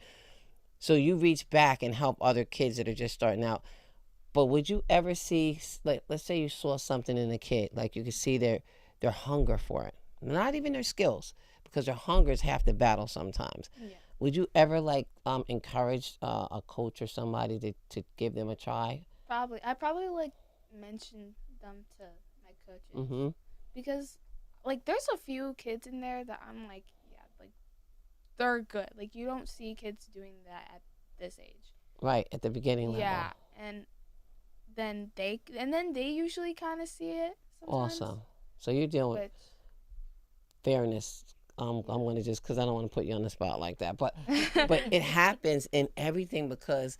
so you reach back and help other kids that are just starting out. But would you ever see, like, let's say you saw something in a kid, like you could see their hunger for it, not even their skills, because their hunger is half the battle sometimes. Yeah. Would you ever like encourage a coach or somebody to give them a try? Probably. I probably like mention them to my coaches Mm-hmm. because like there's a few kids in there that I'm like, yeah, like they're good. Like you don't see kids doing that at this age. Right at the beginning level. Yeah, and then they usually kind of see it sometimes. Awesome. So you're dealing with Which, fairness. I'm gonna just, because I don't want to put you on the spot like that, but it happens in everything, because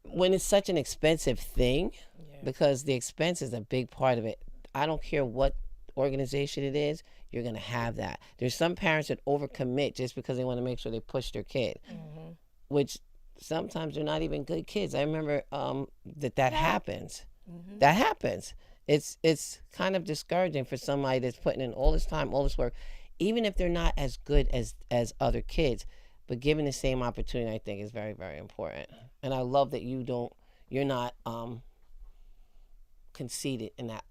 when it's such an expensive thing, Yeah. because the expense is a big part of it. I don't care what organization it is, you're going to have that. There's some parents that overcommit just because they want to make sure they push their kid, Mm-hmm. which sometimes they're not even good kids. I remember that Yeah. happens. Mm-hmm. That happens. It's kind of discouraging for somebody that's putting in all this time, all this work, even if they're not as good as other kids, but given the same opportunity, I think is very, very important. And I love that you're not conceited in that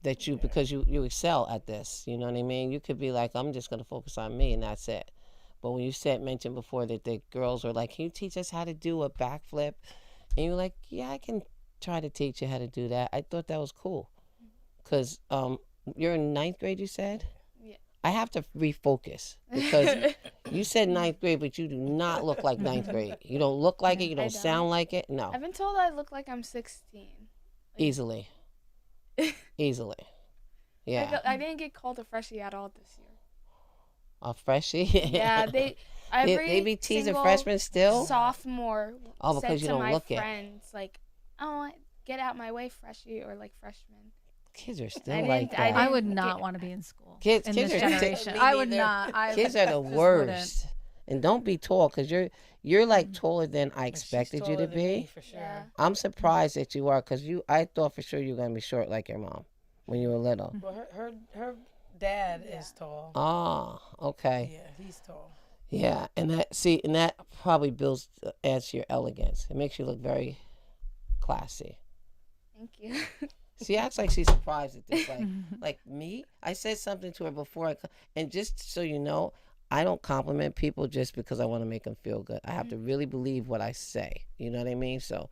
that you, because you excel at this, you know what I mean? You could be like, I'm just going to focus on me and that's it. But when you mentioned before that the girls were like, can you teach us how to do a backflip? And you're like, yeah, I can try to teach you how to do that. I thought that was cool. Because you're in 9th grade, you said? Yeah. I have to refocus, because you said 9th grade, but you do not look like 9th grade. You don't look like it. You don't don't. sound like it. No, I've been told I look like I'm 16. easily. Easily. Yeah. I didn't get called a freshie at all this year. A freshie? Yeah, every they be teasing single freshmen still? sophomore Oh, because you said to don't my look it. friends like, "Oh, get out my way, freshie," or like freshman. Kids are still I like didn't- that. I didn't would get- not want to be in school. Kids- in kids this are- generation. Me I would neither. not. I Kids are the just worst. And don't be tall, because you're like taller than I She's expected you taller to than me, be. for sure. Yeah. I'm surprised that you are, because I thought for sure you were going to be short like your mom when you were little. Well, her dad is tall. Ah, okay. Yeah, he's tall. Yeah, and that probably adds to your elegance. It makes you look very classy. Thank you. She acts like she's surprised at this. Like me, I said something to her before, and just so you know, I don't compliment people just because I want to make them feel good. I have to really believe what I say. You know what I mean? So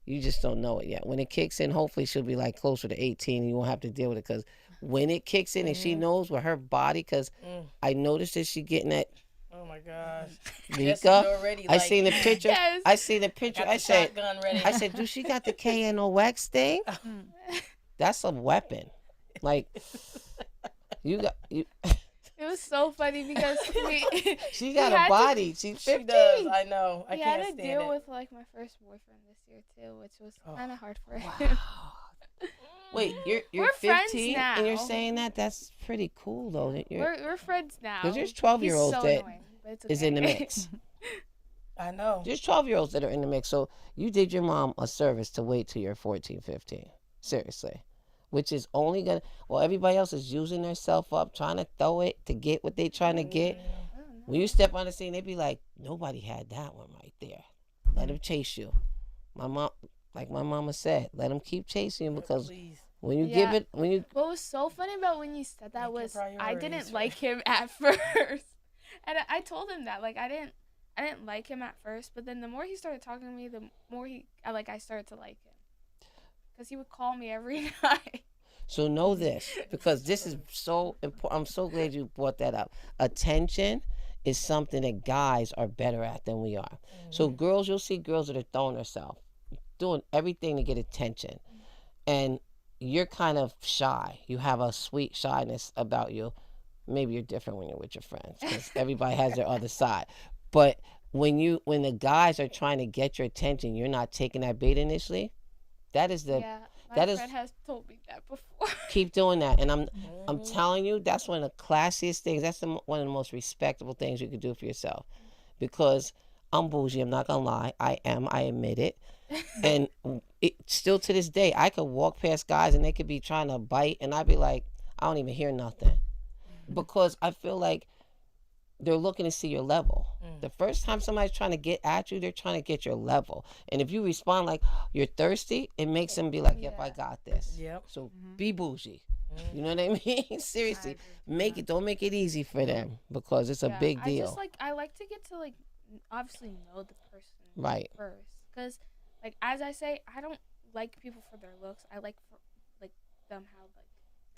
you just don't know it yet. When it kicks in, hopefully she'll be like closer to 18 and you won't have to deal with it, because when it kicks in and she knows with her body, because I noticed that she getting that Oh my gosh. Mika. Already, I seen the picture. Yes. I seen the picture. Got I the said, shotgun ready. I said, do she got the KNOX thing? That's a weapon. Like, you. It was so funny because She got had a to- body. She's She 15. does. I know. I we can't had to stand deal it. with like my first boyfriend this year too, which was kind of hard for him. Wait, you're We're friends 15 and you're now. saying that? That's pretty cool though. That you're, We're friends now. 'Cause there's 12-year-olds He's so that annoying, but it's is in the okay. mix. I know. There's 12-year-olds that are in the mix. So you did your mom a service to wait till you're 14, 15. Seriously. Which is only gonna, well, everybody else is using themselves up, trying to throw it to get what they trying to get. I don't know. When you step on the scene, they be like, nobody had that one right there. Let them chase you. My mom, like my mama said, let them keep chasing you because Please. when you Yeah. give it, when you, What was so funny about when you said that Make your was I priorities didn't first. like him at first, and I told him that like I didn't like him at first, but then the more he started talking to me, the more I started to like him, because he would call me every night. so know this, because this is so important. I'm so glad you brought that up. Attention is something that guys are better at than we are. So girls, you'll see girls that are throwing themselves, doing everything to get attention. And you're kind of shy. You have a sweet shyness about you. Maybe you're different when you're with your friends because everybody has their other side. But when the guys are trying to get your attention, you're not taking that bait initially. That is the Yeah, my that is friend has told me that before. keep doing that. And I'm telling you, that's one of the classiest things. That's one of the most respectable things you could do for yourself. Because I'm bougie. I'm not gonna lie. I am. I admit it. And still to this day, I could walk past guys and they could be trying to bite, and I'd be like, I don't even hear nothing, because I feel like they're looking to see your level. The first time somebody's trying to get at you, they're trying to get your level. And if you respond like you're thirsty, it makes them be like, yep, I got this. Yep. So be bougie. You know what I mean? Seriously, don't make it easy for them, because it's a Yeah, big deal. I like to get to like obviously know the person Right. first, because like as I say, I don't like people for their looks. I like for like them how like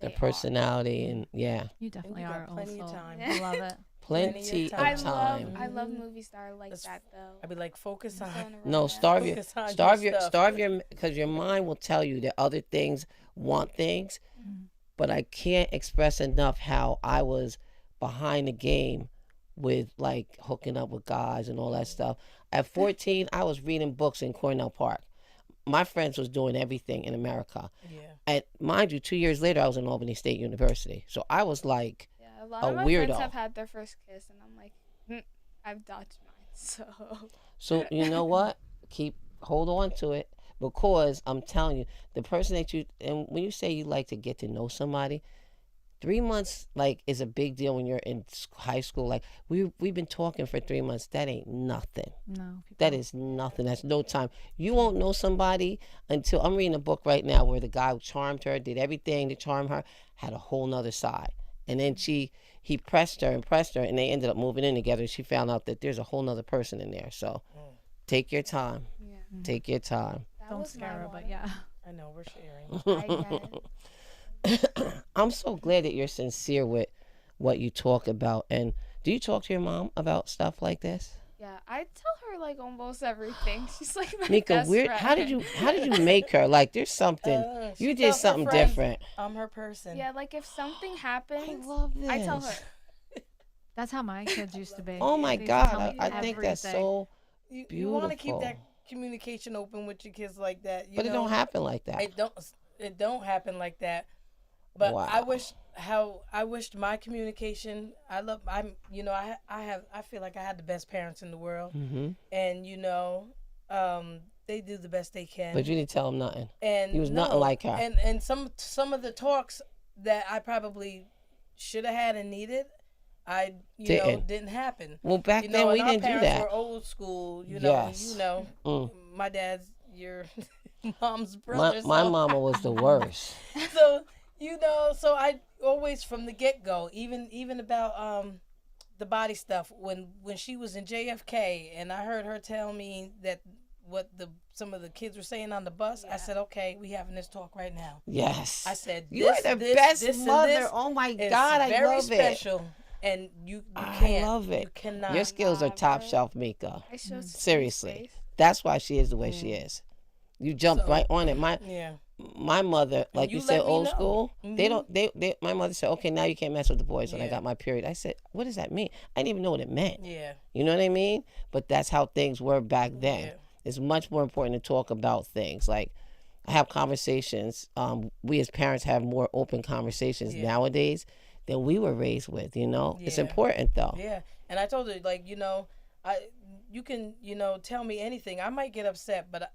The they personality and yeah, You definitely you got are plenty of also. time. I love it. plenty of time. I time. love movie star like Let's- that though. I'd be like, focus on. No, starve your, Focus on starve your your, stuff. starve your, because your mind will tell you that other things want things. But I can't express enough how I was behind the game with like hooking up with guys and all that stuff. At 14, I was reading books in Cornell Park. My friends was doing everything in America. Yeah. And mind you, 2 years later, I was in Albany State University. So I was like, Yeah, a lot a of my weirdo. friends have had their first kiss, and I'm like, I've dodged mine. so you know what? Hold on to it, because I'm telling you, the person that you, and when you say you like to get to know somebody, 3 months like is a big deal when you're in high school. Like we've been talking for 3 months. That ain't nothing. No. That is nothing. That's no time. You won't know somebody until, I'm reading a book right now where the guy charmed her, did everything to charm her, had a whole nother side. And then he pressed her, and they ended up moving in together. She found out that there's a whole nother person in there. So take your time. Yeah, Take your time. that Don't was scare my her, water. but yeah. I know we're sharing. I get it. I'm so glad that you're sincere with what you talk about. And do you talk to your mom about stuff like this? Yeah, I tell her like almost everything. She's like my Mika, best weird. friend. How did you make her? Like, there's something. She You did tells her something friends, different. I'm her person. Yeah, like if something happens, I love this. I tell her. That's how my kids used to be. Oh my They used to tell God, me I think that's everything. so. You want to keep Beautiful. that communication open with your kids like that. But it don't happen like that. It don't happen like that. But Wow. I wished my communication. I feel like I had the best parents in the world, Mm-hmm. and they do the best they can. But you didn't tell him nothing. And you was nothing like her. And some of the talks that I probably should have had and needed, didn't happen. Well, back then and we our didn't do parents that. were old school. Yes. Mm. My dad's your mom's My brother. mama was the worst. So so I always from the get go, even about the body stuff when she was in JFK, and I heard her tell me that what some of the kids were saying on the bus. I said, okay, we having this talk right now. Yes. I said, You are the best this, and mother. this Oh my is God, I very love special, and you I can't. love it. You cannot. Your skills are top Never. shelf, Mika. I show Seriously. space. That's why she is the way she is. You jumped So- right on it. Yeah. My mother, like you you said, let me old know. school. They Mhm. don't. My mother said, "Okay, now you can't mess with the boys." When I Yeah. got my period, I said, "What does that mean?" I didn't even know what it meant. Yeah. You know what I mean? But that's how things were back then. Yeah. It's much more important to talk about things. Like, I have conversations. We as parents have more open conversations Yeah. nowadays than we were raised with. It's Yeah. important though. Yeah. And I told her, like, you can, tell me anything. I might get upset, but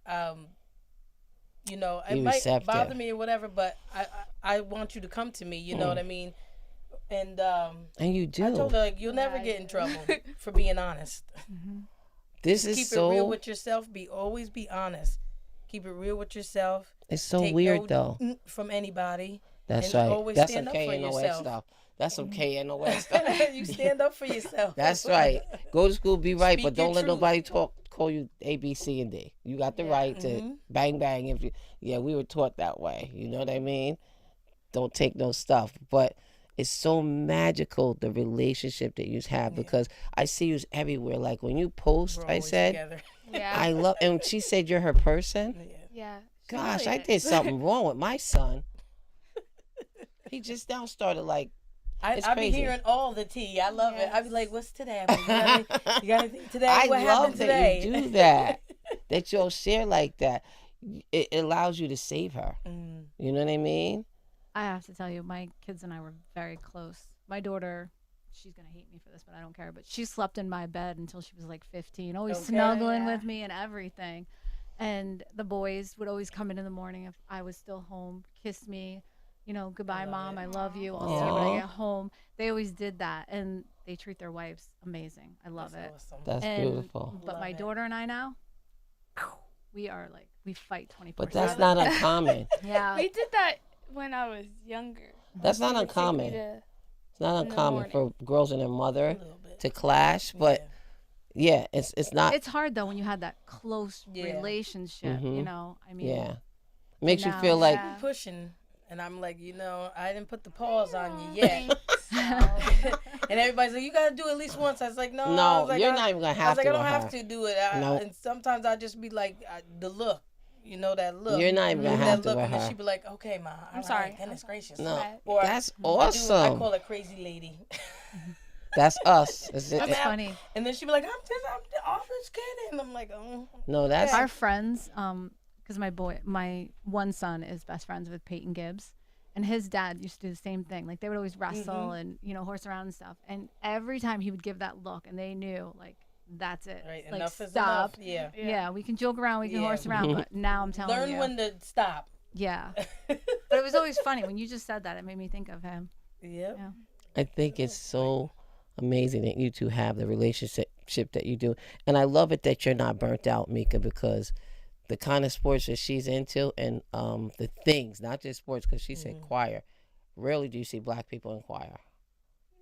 You know, it Be might receptive. bother me or whatever, but I want you to come to me. You know what I mean? And And you I do. told her, like, you'll never I get in do. trouble for being honest. This is Keep it real so. with yourself. Always be honest. Keep it real with yourself. It's so Take weird no though. from anybody. That's and right. always That's some stand up for KNOS yourself. stuff. That's some KNOS stuff. You stand up for yourself. That's right. Go to school, be right, Speak but don't your let truth. nobody call you A, B, C, and D. You got the right to bang bang. If you, yeah, we were taught that way. You know what I mean? Don't take no stuff. But it's so magical the relationship that you have because I see you everywhere. Like when you post, We're I always said, together. Yeah. I love, and she said you're her person. Yeah. she Gosh, really I did is. something wrong with my son. He just now started like. It's I be crazy. hearing all the tea. I love it. I be Yes. like, what's today? I mean, you got anything today? I What love happened that today? you do that. That you'll share like that. It allows you to save her. You know what I mean? I have to tell you, my kids and I were very close. My daughter, she's going to hate me for this, but I don't care. But she slept in my bed until she was like 15, always Okay. snuggling with me and everything. And the boys would always come in the morning if I was still home, kiss me, you know, goodbye, Mom, I love you. I'll see you when I Aw. get home. They always did that. And they treat their wives amazing. I love it. Awesome. That's And- beautiful. But Love my it. daughter and I now, we are like, we fight 24/7. But that's not uncommon. Yeah. We did that when I was younger. That's not She would take me uncommon. to- It's not in the uncommon for girls and their A mother little bit. to clash. But yeah, it's not. It's hard though when you had that close Yeah. relationship, you know. I mean, Yeah. Makes you now- feel like. Yeah. Pushing. And I'm like, you know, I didn't put the pause on Aw, you yet. thanks. And everybody's like, you got to do it at least once. I was like, no. I No, was like, you're I- not even gonna I have was like, to. I don't with have her. to do it. No. And sometimes I just be like, the look. You know, that look. You're not even gonna That have to look, with and then her. she'd be like, okay, Ma. I'm sorry. Goodness gracious. No, Right. Or that's I awesome. call her crazy lady. That's us. It's- I'm it's out. funny. And then she'd be like, I'm just kidding. And I'm like, oh. no, that's Our friends, because my one son is best friends with Peyton Gibbs, and his dad used to do the same thing. Like they would always wrestle and horse around and stuff. And every time he would give that look, and they knew like that's it. Right, Like enough is stop. enough. Yeah. Yeah, we can joke around, we can Yeah. horse around, but now I'm telling Learn you, when to stop. yeah. But it was always funny when you just said that. It made me think of him. Yep. Yeah. I think it's so amazing that you two have the relationship that you do. And I love it that you're not burnt out, Mika, because the kind of sports that she's into and the things, not just sports, because she's in choir. Rarely do you see black people in choir.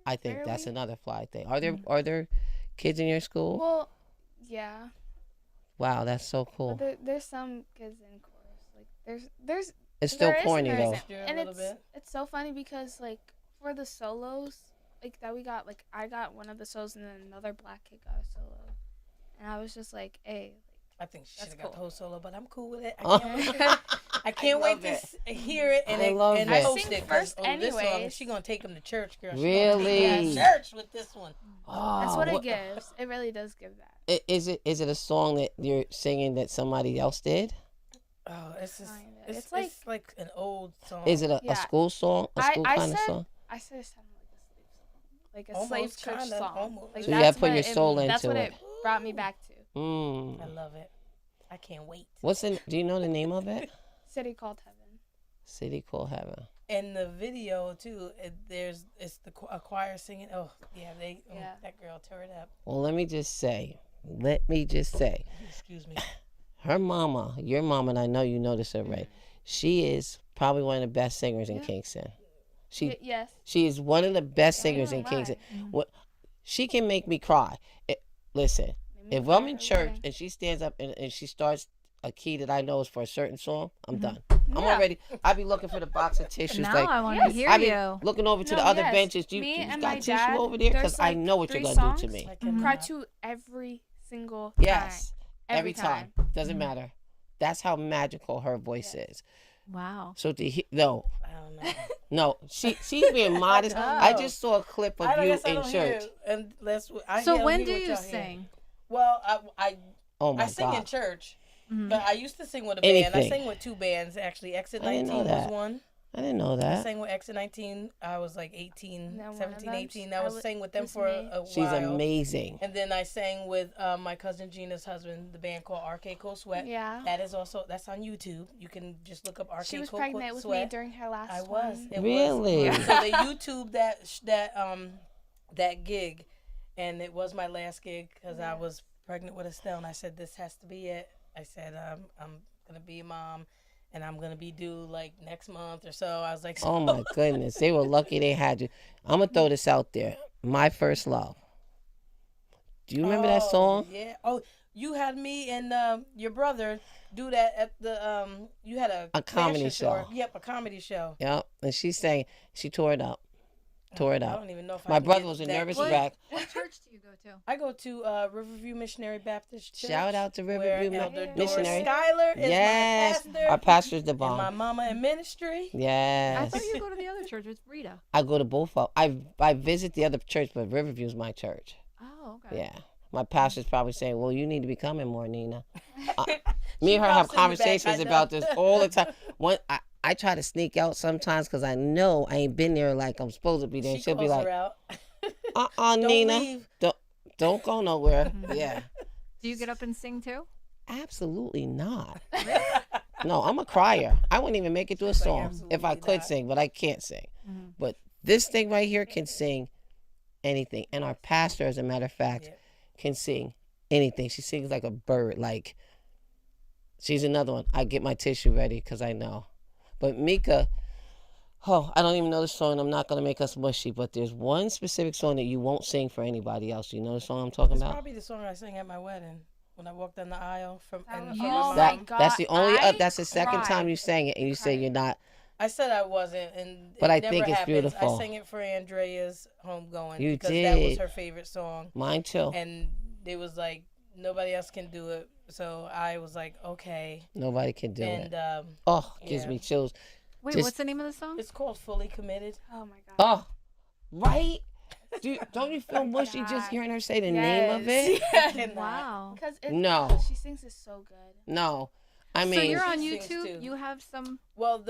I think that's Rarely? another fly thing. Are there kids in your school? Well, yeah. Wow, that's so But cool. there's some kids in chorus. Like there's It's still there is and corny there though. isn't. Yeah, a And little bit. it's so funny because like for the solos like that we got, like I got one of the solos and then another black kid got a solo, and I was just like, hey, I think she should That's have got the cool. whole solo, but I'm cool with it. Oh. I can't wait love to it. hear it and, I love and it. post I sing it. 'cause, first this song, anyways. she gonna take him to church, girl. She Really? gonna take him to church with this one. that's Oh, what it gives. It really does give that. Is it a song that you're singing that somebody else did? Oh, it's just, Kinda. it's, It's like, like- an old song. Is it a Yeah. school song? A school I kind of said song? I said it sounded like a slave song, like a Almost, slave church kinda, song. almost. Like So you gotta that's put what your soul that's into what it. it brought me back to. Mm. I love it. I can't wait. Do you know the name of it? City Called Heaven. City Called Heaven. In the video too, it's a choir singing. Oh yeah, Yeah. that girl tore it up. Well, let me just say, Excuse me. her mama, your mama, and I know you know this already, she is probably one of the best singers in Kingston. Yes. She is one of the best singers don't in lie. Kingston. What she can make me cry. Listen, if I'm in church and she stands up and she starts a key that I know is for a certain song, I'm done. I'm Yeah. already. I be looking for the box of tissues. Now like I want to Yes. hear I be you. looking over to No, the other yes. benches. You Me and got my tissue dad, over there because there's, I like, know what you're 3 gonna do to songs. me. I can Cry to every single time. Yes, every time. Doesn't matter. That's how magical her voice is. Wow. So I don't know. no, she's being modest. I just saw a clip of you guess I in don't hear church. it. And I So hear when what do y'all you hear. sing? Well, Oh my I sing in God! church, Mm-hmm. but I used to sing with a band. I Anything. sang with 2 bands actually. Exit I didn't know 19 was that. one. I didn't know I that. sang with X and 19. I was like 18, No, one of 17, them, 18. I was sang with them was for me. a while. She's amazing. And then I sang with my cousin Gina's husband, the band called Arcade Cold Sweat. Yeah. That's on YouTube. You can just look up Arcade She was Cold pregnant with Sweat. me during her last I was. one. It Really? Was, so they YouTube that gig, and it was my last gig because I was pregnant with Estelle, and I said this has to be it. I said I'm gonna be a mom, and I'm gonna be due like next month or so. I was like, Oh my goodness, they were lucky they had you. I'm gonna throw this out there. My First Love. Do you remember that song? Yeah. Oh, you had me and your brother do that at the you had a comedy fashion show. Yep, a comedy show. Yep. And she sang. She tore it up. Tore it I up. don't even know if My I can brother get was a that nervous deep. wreck. What church do you go to? I go to Riverview Missionary Baptist Church. Shout out to Riverview where Elder Missionary. Doris Schuyler is Yes, my pastor. our pastor's the And my bomb. mama in ministry. I Yes, thought you go to the other church with Rita. I go to both of. I visit the other church, but Riverview's my church. Oh, okay. Yeah, my pastor's probably saying, "Well, you need to be coming more, Nina." Me and her pops in the have back, conversations I know. about this all the time. I try to sneak out sometimes because I know I ain't been there like I'm supposed to be there. She She'll be calls like, her out. Don't Nina, leave. don't go nowhere." Yeah, Do you get up and sing too? absolutely not. No, I'm a crier. I wouldn't even make it to a song if I absolutely could not. sing, but I can't sing. Mhm. But this thing right here can sing anything. And our pastor, as a matter of fact, Yep. can sing anything. She sings like a bird. Like, she's another one. I get my tissue ready because I know. But Mika, I don't even know the song. I'm not going to make us mushy, but there's one specific song that you won't sing for anybody else. You know the song I'm talking It's about? probably the song I sang at my wedding when I walked down the aisle from. And was from Oh my That, mom. God, that's the only. I That's the second time cried. you sang it, and you say you're not. I said I wasn't, and But it I never think it's happens. beautiful. I sang it for Andrea's homegoing You because that was did. her favorite song, Mine too. and it was like nobody else can do it. So I was like, okay, Nobody can do and it. Oh, gives yeah. me chills. Wait, Just- what's the name of the song? it's called Fully Committed. Oh my god. Oh, right? Don't you feel mushy just God. hearing her say the name of it? And, Wow. Because No. she sings it so good. No. I So mean, you're on She sings YouTube. too. You have some. Well,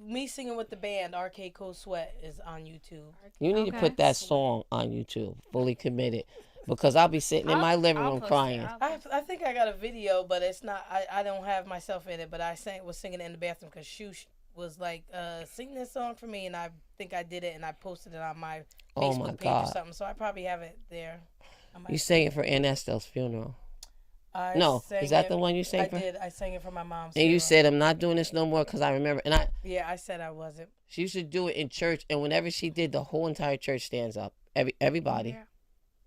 me singing with the band Arcade Cold Sweat is on YouTube. you need to Okay. put that song on YouTube, Fully Committed, because I'll be sitting in my living room crying. I think I got a video, but it's not. I don't have myself in it, but I was singing it in the bathroom because Shush was like, sing this song for me, and I think I did it, and I posted it on my Oh Facebook my page or God. something. So I probably have it there. You sang it for Aunt Estelle's funeral. I No, sang is that it- the one you sang I for? did. I sang it for my mom's. And you funeral. said, I'm not doing this no more because I remember. And Yeah, I said I wasn't. she used to do it in church. And whenever she did, the whole entire church stands up. Everybody. Yeah.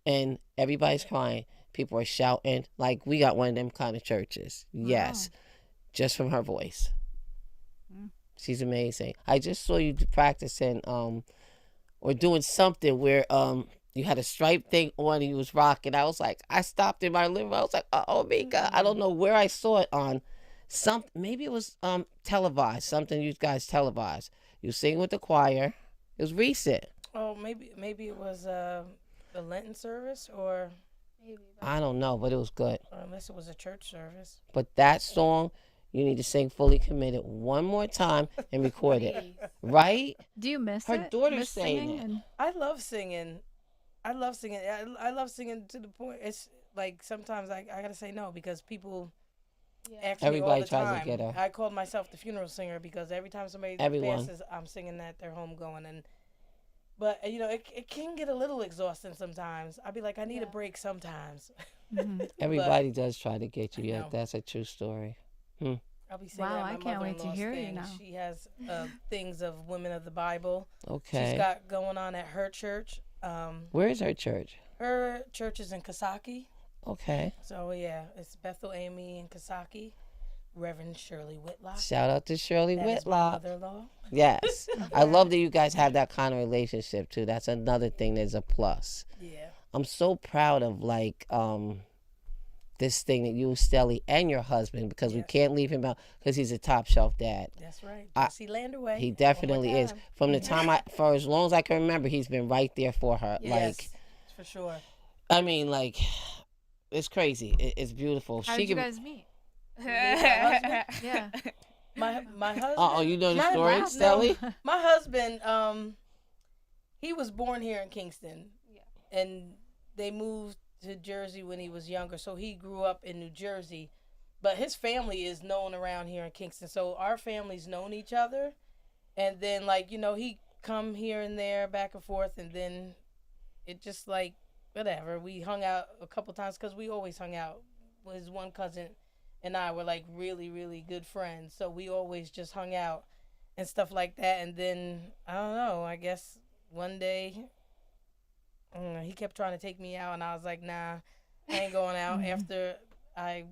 And everybody's crying. People are shouting. Like, we got one of them kind of churches. Yes. Just from her voice. Mm. She's amazing. I just saw you practicing or doing something where you had a striped thing on and you was rocking. I was like, I stopped in my living room. I was like, oh, Mika. I don't know where I saw it on. Maybe it was televised. Something you guys televised. You sing with the choir. It was recent. Oh, maybe it was the Lenten service, or Maybe. But I don't know, but it was good. unless it was a church service. But that song, you need to sing Fully Committed one more time and record it. please. Right? Do you miss Her it? daughter's Miss saying singing it. and- I love singing. I love singing. I love singing to the point. It's like sometimes I gotta say no because people Yeah. ask me Everybody all the tries to time. get her. I called myself the funeral singer because every time somebody Everyone. passes, I'm singing at their home going. But you know, it can get a little exhausting sometimes. I'd be like, I need a Yeah. break sometimes. Mhm. Everybody does try to get you. I Yeah, know. that's a true story. I'll be singing Wow, at my I can't wait to mother-in-law's hear you thing. now. She has things of women of the Bible. Okay. She's got going on at her church. Where is her church? Her church is in Kasaki. Okay. So yeah, it's Bethel Amy in Kasaki. Reverend Shirley Whitlock. Shout out to Shirley That is my Whitlock. mother-in-law. Yes. I love that you guys have that kind of relationship too. That's another thing that's a plus. Yeah. I'm so proud of like this thing that you, Stelly, and your husband, because we Yes. can't leave him out because he's a top shelf dad. That's right. I- Jesse Landerway. He definitely is. time. From the time for as long as I can remember, he's been right there for her. Yes, Like, for sure. I mean, like, it's crazy. It's beautiful. How she did you can- guys meet? My husband? Yeah. my husband. Oh, you know the my- story, no, Stelly? My husband, he was born here in Kingston. Yeah. And they moved to Jersey when he was younger, so he grew up in New Jersey. But his family is known around here in Kingston, so our family's known each other. And then, like, he come here and there, back and forth, and then it just, like, whatever. We hung out a couple times because we always hung out. His one cousin and I were, like, really, really good friends, so we always just hung out and stuff like that. And then, I don't know, I guess one day he kept trying to take me out, and I was like, nah, I ain't going out. After I,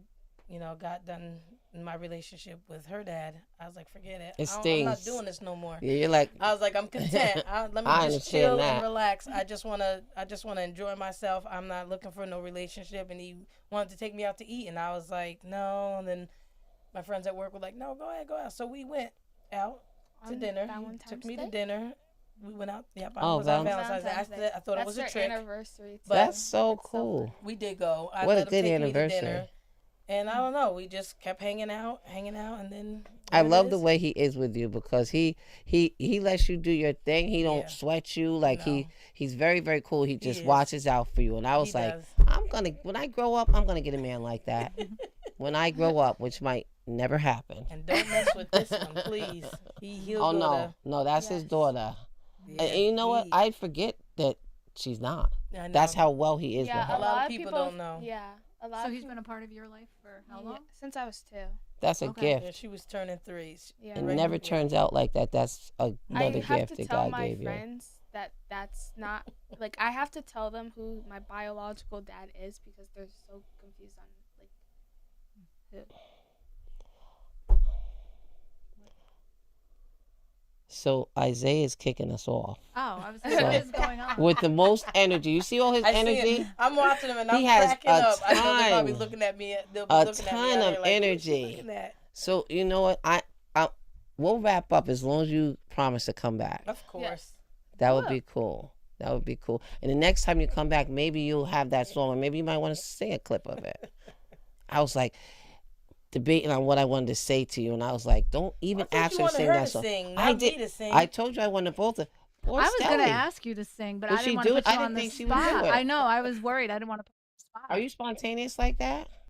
got done in my relationship with her dad, I was like, forget it. I'm not stings. doing this no more. Yeah, you're like, I was like, I'm content. Let me I just understand chill that. and relax. I just wanna enjoy myself. I'm not looking for no relationship. And he wanted to take me out to eat, and I was like, no. And then my friends at work were like, no, go ahead, go out. So we went out to On dinner. He Valentine's took me Day? to dinner. We went out. Yep, I Oh, was on Valentine's Valentine's Day. Day. I thought it was a That's trick. their anniversary. Too. But that's so It's so cool. fun. We did go. I What a let him good take me to anniversary. dinner. And I don't know. We just kept hanging out, and then I there it love the is. way he is with you because he lets you do your thing. He don't Yeah. sweat you. Like No. he's very, very cool. He just is. watches out for you. And I was He like, does. when I grow up, I'm gonna get a man like that. When I grow up, which might never happen. And don't mess with this one, please. He'll Oh go no, no, that's his Yes. daughter. to, And you know what? he- I forget that she's not. I know. That's how well he is Yeah, with a her. lot of people don't know. Yeah, a lot. So of he's people, been a part of your life for how long? Since I was 2. That's a Okay. gift. Yeah, she was turning 3. Yeah. It Right. never Yeah. turns out like that. That's another I have gift to that tell God my gave you. friends that that's not like I have to tell them who my biological dad is because they're so confused on like who. So Isaiah is kicking us off Oh, I was like, what is going on? with the most energy. You see all his I see energy? it. I'm watching him and I'm He has cracking a up. I know they're probably ton- looking at me. They'll be a looking at me ton out of here like, "What's she energy." looking at?" So you know what? We'll wrap up as long as you promise to come back. Of course. That would be cool. That would be cool. And the next time you come back, maybe you'll have that song, and maybe you might want to sing a clip of it. I was like debating on what I wanted to say to you, and I was like, don't even I thought ask you her to wanted sing her that to song. sing, I not did. me to sing. I told you I wanted both of. I was going to Stelly. ask you to sing, but Would I she didn't want do to it? put I you didn't on the think she would do spot. it. I know. I was worried. I didn't want to put you on the spot. Are you spontaneous like that?